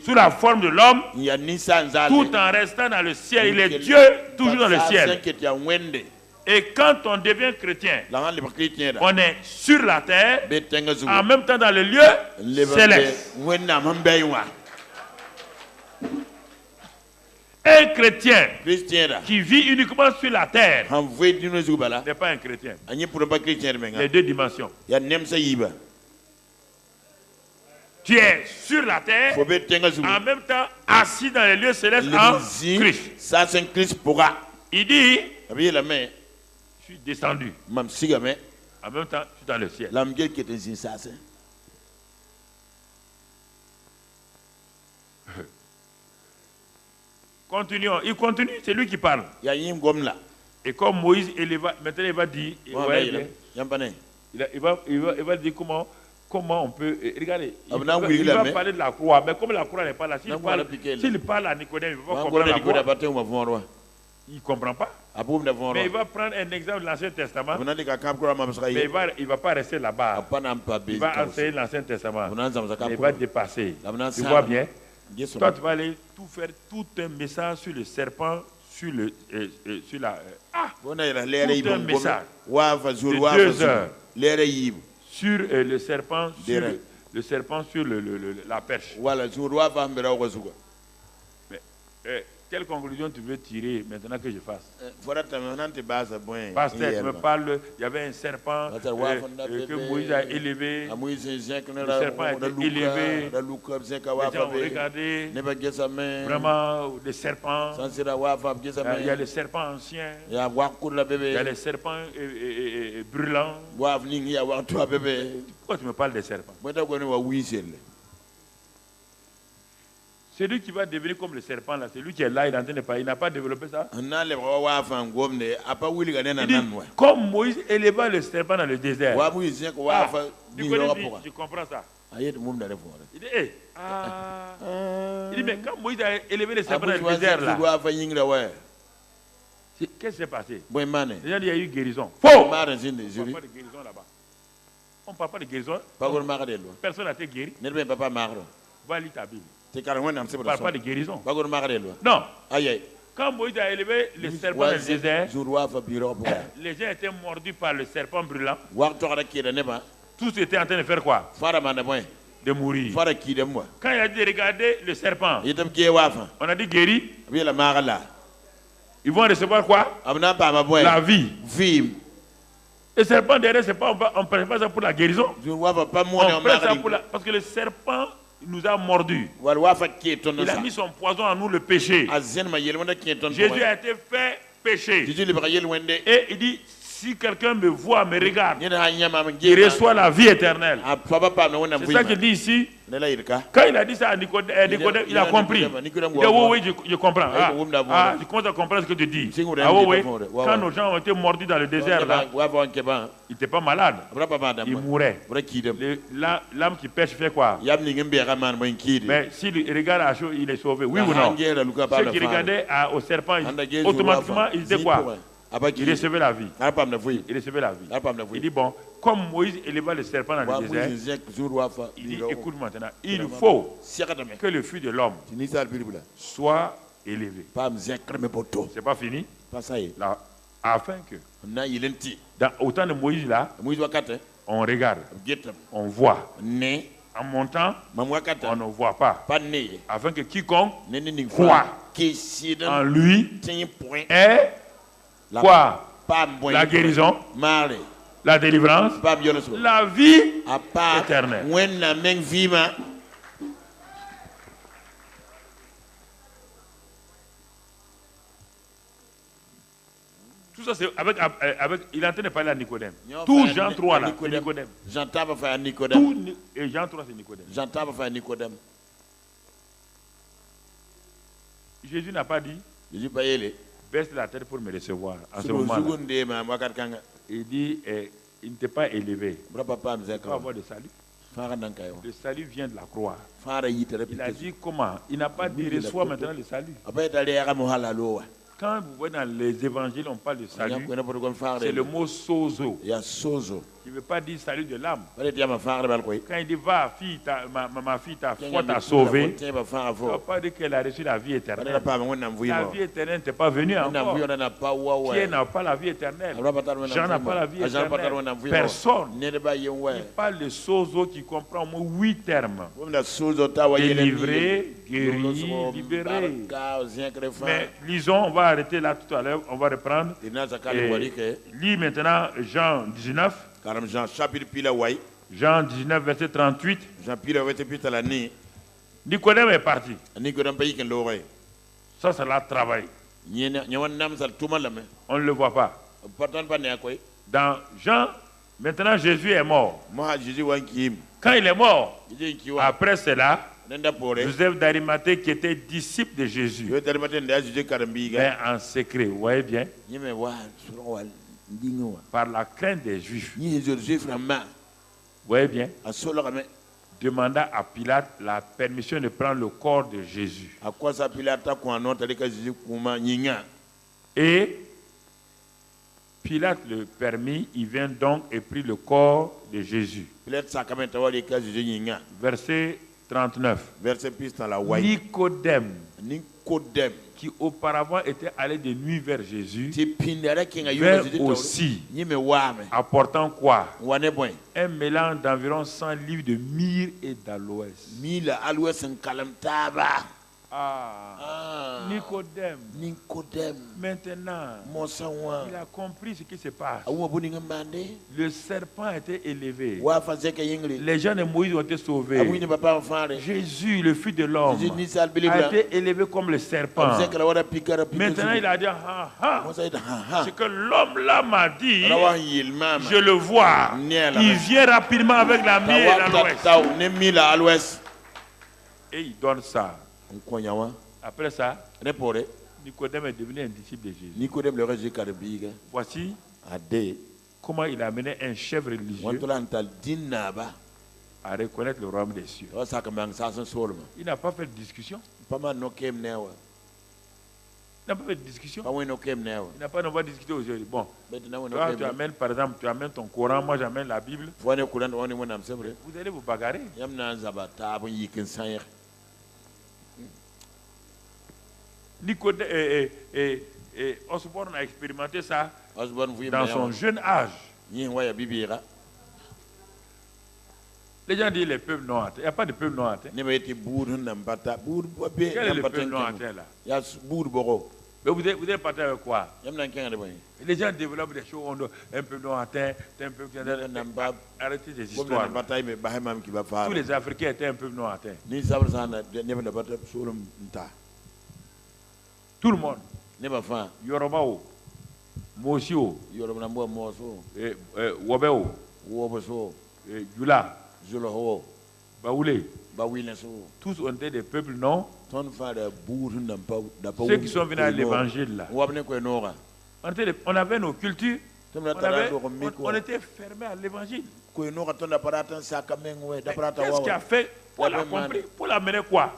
sous la forme de l'homme, tout en restant dans le ciel. Il est Dieu, toujours dans le ciel. Et quand on devient chrétien, on est sur la terre, en même temps dans le lieu céleste. Un chrétien qui vit uniquement sur la terre n'est pas un chrétien. Les deux dimensions. Tu es sur la terre, en même temps assis dans les lieux célestes en Christ. Il dit, je suis descendu. En même temps, je suis dans le ciel. Continuons. Il continue, c'est lui qui parle. Et comme Moïse éleva, maintenant il va dire, il va dire comment on peut. Regardez, il va parler de la croix, mais comme la croix n'est pas là, s'il parle à Nicodème, il va comprendre la croix. Il ne comprend pas. Mais il va prendre un exemple de l'Ancien Testament. Mais il ne va pas rester là-bas. Il va enseigner l'Ancien Testament. Il va dépasser. Tu vois bien? Toi, tu vas aller tout un message sur le serpent, sur la... tout un message de 2 heures sur le serpent, sur la perche. Mais, quelle conclusion tu veux tirer maintenant que je fasse? Pasteur, tu me parles, il y avait un serpent que Moïse a élevé. Le serpent a été élevé. Les gens ont regardé. Vraiment, des serpents. Il y a les serpents anciens. Il y a les serpents brûlants. Pourquoi tu me parles des serpents? Celui qui va devenir comme le serpent, là, c'est lui qui est là, il n'a pas développé ça. Il dit, comme Moïse éleva le serpent dans le désert. Je comprends ça. Il dit, il dit, mais quand Moïse a élevé le serpent dans le désert, là, qu'est-ce qui s'est passé? Déjà, il y a eu guérison. Faux! On ne parle pas de guérison là-bas. On ne parle pas de guérison. Personne n'a été guéri. Va lire ta Bible. On ne parle pas de guérison. Non. Quand Moïse a élevé le serpent dans le désert, les gens étaient mordus par le serpent brûlant. Tous étaient en train de faire quoi? De mourir. Quand il a dit regarder le serpent, on a dit guéri. Ils vont recevoir quoi? La vie. Le serpent derrière, on ne prend pas ça pour la guérison. On prend ça parce que le serpent nous a mordus. Il a mis son poison en nous, le péché. Jésus a été fait péché. Et il dit, si quelqu'un me voit, me regarde, il reçoit la vie éternelle. C'est ça qu'il dit ici. Quand il a dit ça à Nicodème, il a compris. Il dit, oui, je comprends. Je commence à comprendre ce que tu dis. Quand nos gens ont été mordus dans le désert, là, il n'était pas malade. Il mourait. L'âme qui pêche fait quoi? Mais s'il regarde à chaud, il est sauvé. Oui ou non? Ceux qui regardaient au serpent, automatiquement, ils disaient quoi? Il recevait la vie. Il recevait la vie. Il dit, bon, comme Moïse éleva le serpent dans le désert, il dit, écoute maintenant, il faut que le Fils de l'homme soit élevé. C'est pas fini? Là, afin que, au temps de Moïse, là, on regarde, on voit. En montant, on ne voit pas. Afin que quiconque croit en lui est quoi? La guérison, la délivrance, la vie éternelle. Tout ça, c'est avec, il est en train de parler à Nicodème. Tout Jean 3 là, c'est Nicodème. J'entends pas faire Nicodème. Tout, et Jean 3, c'est Nicodème. J'entends pas faire Nicodème. Jésus n'a pas dit, Jésus pas y aller. baisse la tête pour me recevoir. En ce moment-là. Il dit, il ne t'est pas élevé. Il faut avoir le salut. Le salut vient de la croix. Il a dit comment? Il n'a pas dit reçois maintenant le salut. Quand vous voyez dans les évangiles, on parle de salut, c'est le mot sozo. Il ne veut pas dire salut de l'âme. Quand il dit va, fille, ma fille, ta foi t'a sauvé, il ne va pas dire qu'elle a reçu la vie éternelle. La vie éternelle n'était pas venue encore. Pierre n'a pas la vie éternelle. Jean n'a pas la vie éternelle. Personne. Il parle de sozo qui comprend au moins 8 termes. Délivré, guéri, libéré. Mais lisons, on va arrêter là tout à l'heure, on va reprendre. Lis maintenant Jean 19. Jean 19, verset 38. Nicodème est parti. Ça, c'est là travail. On ne le voit pas. Dans Jean, maintenant Jésus est mort. Quand il est mort, après cela, Joseph d'Arimathée qui était disciple de Jésus, mais en secret, vous voyez bien, par la crainte des Juifs, vous voyez bien, demanda à Pilate la permission de prendre le corps de Jésus. Et Pilate le permit, il vient donc et prit le corps de Jésus. Verset 39. Nicodème, qui auparavant était allé de nuit vers Jésus, vint aussi, apportant quoi? Un mélange d'environ 100 livres de myrrhe et d'aloès. Nicodème. Maintenant, il a compris ce qui se passe. Le serpent a été élevé. Les gens de Moïse ont été sauvés. Jésus, le Fils de l'homme, a été élevé comme le serpent. Maintenant, il a dit, ce que l'homme là m'a dit, je le vois. Il vient rapidement avec la myrrhe et l'aloès. Et il donne ça. Après ça, Nicodème est devenu un disciple de Jésus. Voici comment il a amené un chef religieux à reconnaître le royaume des cieux. Il n'a pas fait de discussion. Il n'a pas fait de discussion. Il n'a pas discuté aujourd'hui. Bon, toi, tu amènes, par exemple, tu amènes ton Coran, moi j'amène la Bible. Vous allez vous bagarrer. Nicodème Osborne a expérimenté ça dans son jeune âge. Les gens disent les peuples non atteints. Il n'y a pas de peuple non atteint. Quel est le peuple non atteint là? Mais vous êtes parti avec quoi? Les gens développent des choses, un peuple non atteint, un peuple qui a... Arrêtez ces histoires. Tous les Africains étaient un peuple non atteint. Tout le monde. Yorobao, Mosio, Wabeo, Jula, Baoulé. Tous ont été des peuples non. Ceux qui sont venus à l'évangile là. On avait nos cultures. On était fermés à l'évangile. Qu'est-ce qui a fait pour la compris? Pour l'amener quoi?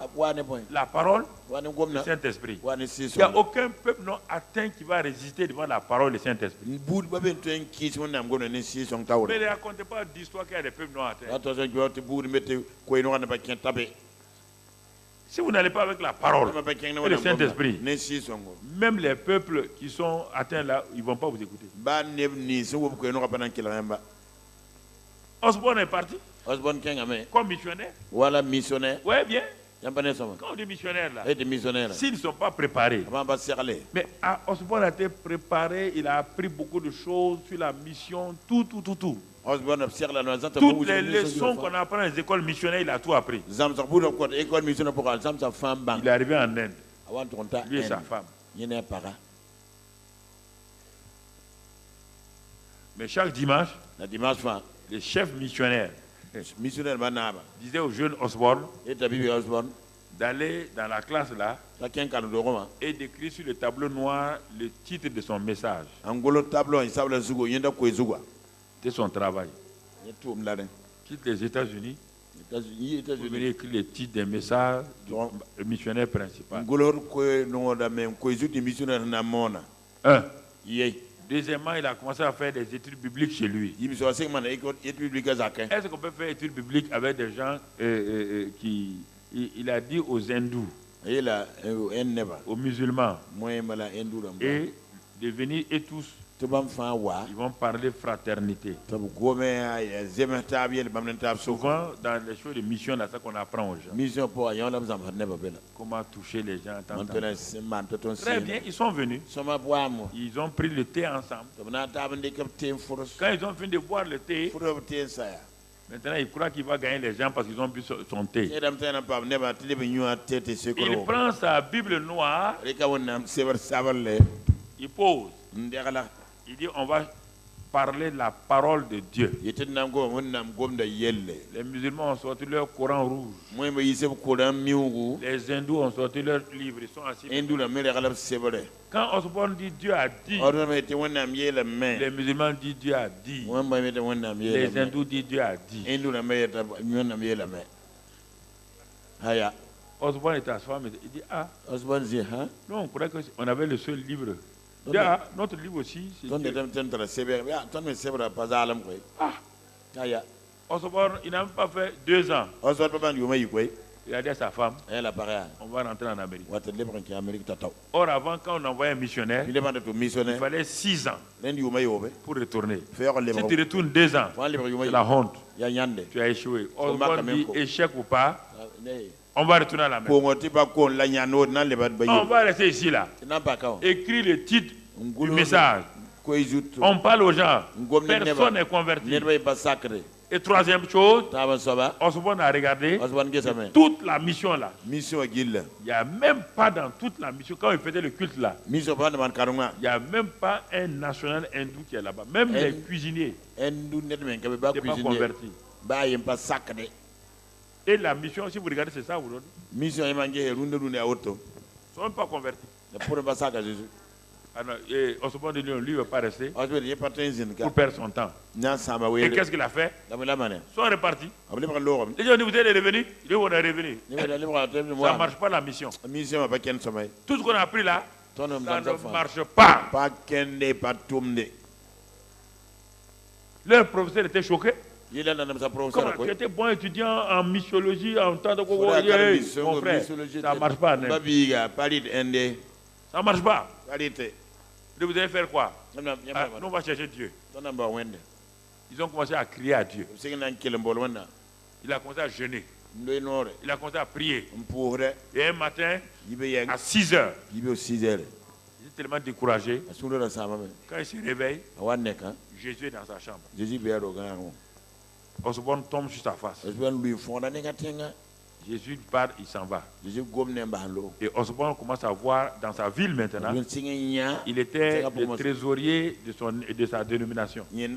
La parole, le Saint-Esprit. Il n'y a aucun peuple non atteint qui va résister devant la parole du Saint-Esprit. Mais ne racontez pas d'histoire qu'il y a des peuples non atteints. Si vous n'allez pas avec la parole et le Saint-Esprit, même les peuples qui sont atteints là, ils ne vont pas vous écouter. Osborne est parti. Comme missionnaire. Oui, bien. Quand on dit missionnaire là, s'ils ne sont pas préparés. Mais Osborne a été préparé, il a appris beaucoup de choses sur la mission, tout. Toutes les leçons qu'on apprend dans les écoles missionnaires, il a tout appris. Il est arrivé en Inde. Lui et sa femme. Mais chaque dimanche, les chefs missionnaires disaient au jeune Osborne d'aller dans la classe là et d'écrire sur le tableau noir le titre de son message. C'est son travail. Quitte les États-Unis. Vous venez écrire le titre des messages du missionnaire principal. Un. Deuxièmement, il a commencé à faire des études bibliques chez lui. Est-ce qu'on peut faire des études bibliques avec des gens qui... Il a dit aux hindous, aux musulmans, et de venir et tous, ils vont parler fraternité. Souvent, dans les choses de mission, c'est ça qu'on apprend aux gens. Comment toucher les gens. Très bien, ils sont venus. Ils ont pris le thé ensemble. Quand ils ont fini de boire le thé, maintenant, il croit qu'il va gagner les gens parce qu'ils ont bu son thé. Il prend sa Bible noire, il pose. Il dit, on va parler de la parole de Dieu. Les musulmans ont sorti leur Coran rouge. Les hindous ont sorti leurs livres. Ils sont assis. Quand Osborne dit Dieu a dit, les musulmans disent Dieu a dit. Les hindous disent Dieu a dit. Osborne est à sa femme. Il dit, ah, non, on croyait qu'on avait le seul livre. Notre livre aussi, c'est Osborne, il n'a même pas fait 2 ans. Il a dit à sa femme, on va rentrer en Amérique. Or, avant, quand on envoyait un missionnaire, il fallait 6 ans pour retourner. Si tu retournes 2 ans, c'est la honte. Tu as échoué. Osborne dit, échec ou pas, on va retourner à la maison. On va rester ici là. Écris le titre du message. On parle aux gens. Personne n'est converti. Et troisième chose, Osborne a regardé toute la mission là. Il n'y a même pas dans toute la mission, quand il faisait le culte là, il n'y a même pas un national hindou qui est là-bas. Même les cuisiniers n'étaient pas convertis. Et la mission, si vous regardez, c'est ça aujourd'hui. Ils ne sont même pas convertis. Alors, Osborne dit, lui, il ne veut pas rester pour perdre son temps. Et qu'est-ce qu'il a fait? Ils sont repartis. Les gens disent, vous êtes revenus? Il dit, on est revenus. Ça ne marche pas la mission. Tout ce qu'on a appris là, ça ne marche pas. Leur professeur était choqué. Comment tu étais bon étudiant en missiologie, en temps de mon frère, ça ne marche pas. Ça ne marche pas. Vous allez faire quoi? Nous, on va chercher Dieu. Ils ont commencé à crier à Dieu. Il a commencé à jeûner. Il a commencé à prier. Et un matin, à 6 heures, il était tellement découragé. Quand il se réveille, Jésus est dans sa chambre. Osborne tombe sur sa face. Jésus part, il s'en va. Et Osborne commence à voir dans sa ville maintenant. Il était le trésorier de sa dénomination. Du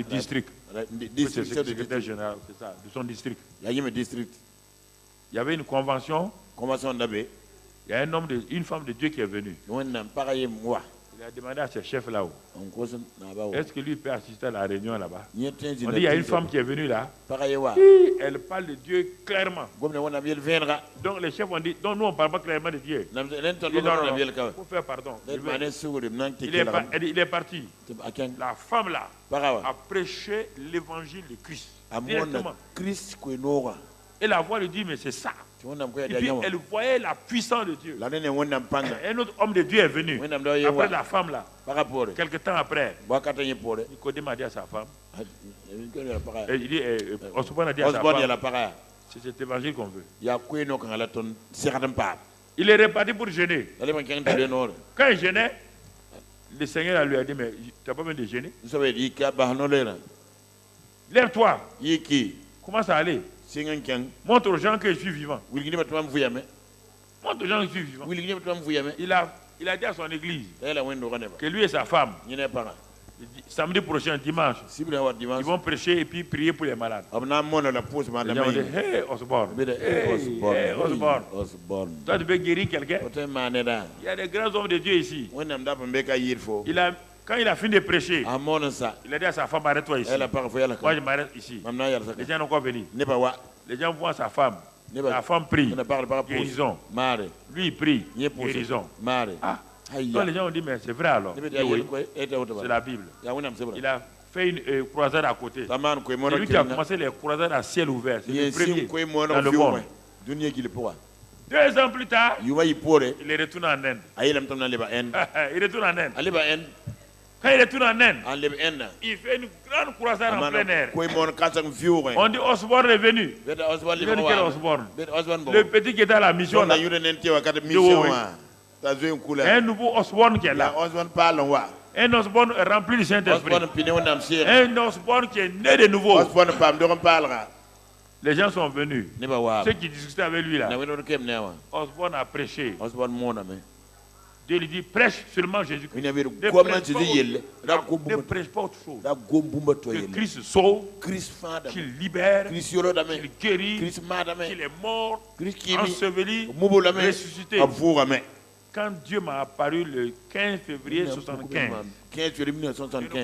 district. C'est le secrétaire général, c'est ça, de son district. Il y avait une convention. Il y a une femme de Dieu qui est venue. Il a demandé à ses chefs là-haut, est-ce que lui peut assister à la réunion là-bas? On dit, il y a une femme qui est venue là. Elle parle de Dieu clairement. Donc les chefs ont dit, donc nous on ne parle pas clairement de Dieu. Il faut faire pardon. Il est parti. La femme là a prêché l'évangile de Christ. Et la voix lui dit, mais c'est ça. Et puis elle voyait la puissance de Dieu. Un autre homme de Dieu est venu après la femme là. Quelque temps après, Nicodème a dit à sa femme, il dit, Osborne a dit à sa femme, c'est cet évangile qu'on veut. Il est reparti pour jeûner. Quand il jeûnait, le Seigneur lui a dit, mais tu n'as pas besoin de jeûner. Lève-toi. Comment ça allait? Montre aux gens que je suis vivant. Montre aux gens que je suis vivant. Il a dit à son église que lui et sa femme, Samedi prochain, dimanche, ils vont prêcher et puis prier pour les malades. Les gens vont dire, hey Osborne, hey Osborne. Toi tu peux guérir quelqu'un? Il y a des grands hommes de Dieu ici. Quand il a fini de prêcher, il a dit à sa femme, arrête-toi ici. Moi je m'arrête ici. Les gens n'ont encore venu. Les gens voient sa femme. La femme prie, guérison. Lui il prie, guérison. Donc les gens ont dit, mais c'est vrai alors. Oui, c'est la Bible. Il a fait une croisade à côté. C'est lui qui a commencé les croisades à ciel ouvert. C'est le premier dans le monde. 2 ans plus tard, il est retourné en Inde. Il retourne en Inde. Quand il retourne en Inde, il fait une grande croisade en plein air. On dit Osborne est venu. Il venu quel Osborne? Le petit qui était à la mission là. Un nouveau Osborne qui est là. Un Osborne rempli du Saint-Esprit. Un Osborne qui est né de nouveau. Les gens sont venus. Ceux qui discutaient avec lui là. Osborne a prêché. Dieu lui dit, prêche seulement Jésus-Christ. Ne prêche pas autre chose. Que Christ sauve, qu'il libère, qu'il guérit, qu'il est mort, enseveli, ressuscité. Quand Dieu m'a apparu le 15 février 1975, je ne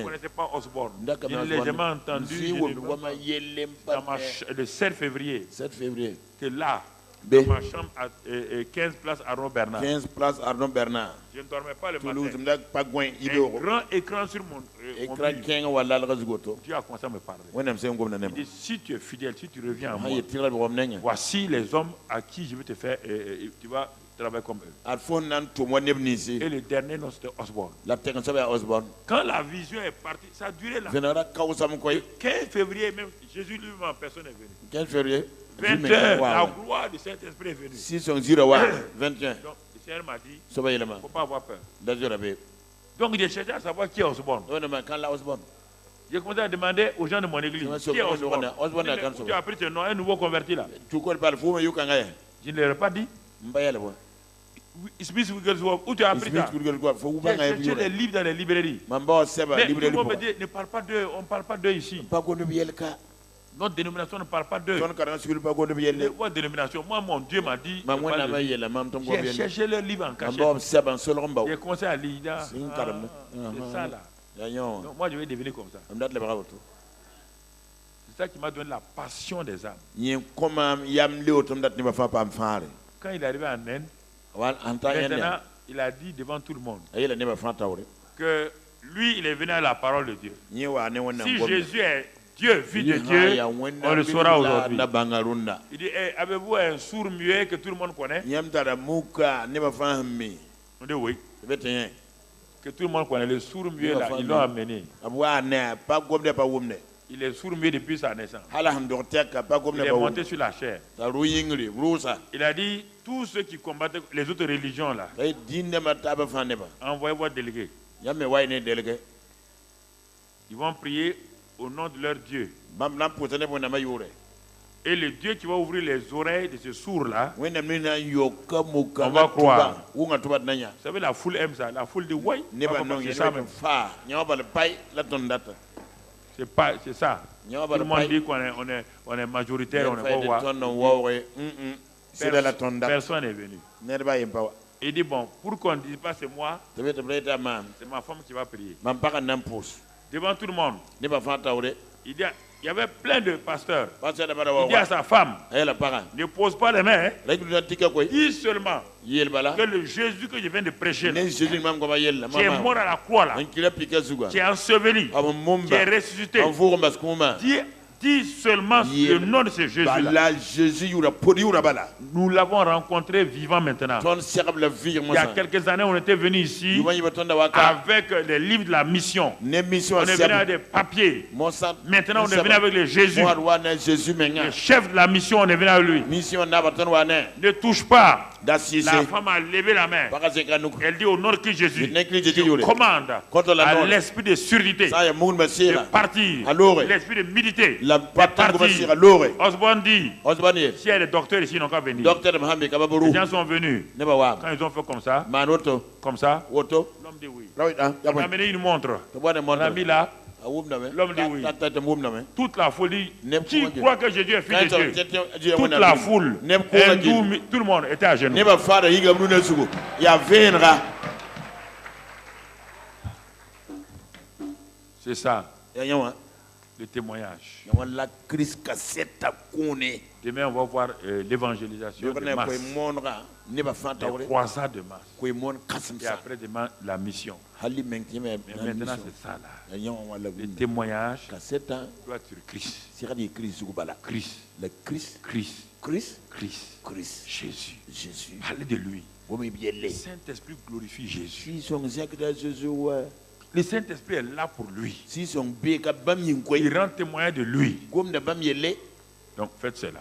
connaissais pas Osborne. Je l'ai jamais entendu le 7 février. Que là, dans ma chambre à 15 places Arnaud Bernard. 15 places Arnaud Bernard. Je ne dormais pas le matin. Un grand écran sur mon mur. Dieu a commencé à me parler. Il dit, si tu es fidèle, si tu reviens à moi, voici les hommes à qui je vais te faire, tu vas travailler comme eux. Et le dernier nom c'était Osborne. Quand la vision est partie, ça a duré là. Le 15 février même, Jésus lui-même en personne est venu. 15 février 20 heures, la gloire du Saint-Esprit est venue. 21. Donc, le Seigneur m'a dit, il ne faut pas avoir peur. Donc, j'ai cherché à savoir qui est Osborne. J'ai commencé à demander aux gens de mon église, qui est Osborne? Tu as pris ce nom, un nouveau converti là. Je ne leur ai pas dit. Smith Wigglesworth, où tu as appris ça? J'ai cherché les livres dans les librairies. Mais tout le monde me dit, ne parle pas d'eux, on ne parle pas d'eux ici. Notre dénomination ne parle pas d'eux. Votre dénomination, moi, mon Dieu m'a dit. J'ai cherché le livre en cachette. J'ai commencé à lire. C'est ça là. Donc, moi, je vais devenir comme ça. C'est ça qui m'a donné la passion des âmes. Quand il est arrivé en Inde, maintenant, il a dit devant tout le monde que lui, il est venu à la parole de Dieu. Si Jésus est Dieu, fils de Dieu, on le saura aujourd'hui. Il dit, avez-vous un sourd muet que tout le monde connaît? On dit oui. Que tout le monde connaît. Le sourd muet là, ils l'ont amené. Il est sourd muet depuis sa naissance. Il est monté sur la chair. Il a dit, tous ceux qui combattent les autres religions là, envoyez votre délégué. Ils vont prier au nom de leur Dieu. Et le Dieu qui va ouvrir les oreilles de ce sourd-là, on va croire. Vous savez, la foule aime ça. La foule dit, oui, c'est ça même. C'est ça. Tout le monde dit qu'on est majoritaire, on est pas voir. Personne n'est venu. Il dit, bon, pour qu'on ne dise pas c'est moi, c'est ma femme qui va prier. Devant tout le monde. Il y avait plein de pasteurs. Il dit à sa femme, ne pose pas les mains. Dis seulement que le Jésus que je viens de prêcher, qui est mort à la croix, là, qui est enseveli, qui est ressuscité, dis seulement le nom de ce Jésus-là. Nous l'avons rencontré vivant maintenant. Il y a quelques années, on était venu ici avec les livres de la mission. On est venu avec des papiers. Maintenant, on est venu avec le Jésus. Le chef de la mission, on est venu avec lui. Ne touche pas. La femme a levé la main. Elle dit au nom de Christ Jésus, je commande à l'esprit de surdité de partir, l'esprit de militer, Osborne dit, si les docteurs ici n'ont qu'à venir. Les gens sont venus. Quand ils ont fait comme ça, l'homme dit oui. On a amené une montre. On a mis là. L'homme dit oui. Toute la foule dit, qui croit que Jésus est fils de Dieu? Toute la foule, tout le monde était à genoux. C'est ça, le témoignage. Demain, on va voir l'évangélisation de masse. Les croisades de masse. Et après, demain, la mission. Mais maintenant, c'est ça là. Le témoignage doit être Christ. Christ. Jésus. Parlez de lui. Le Saint-Esprit glorifie Jésus. Le Saint-Esprit est là pour lui. Il rend témoin de lui. Donc faites cela.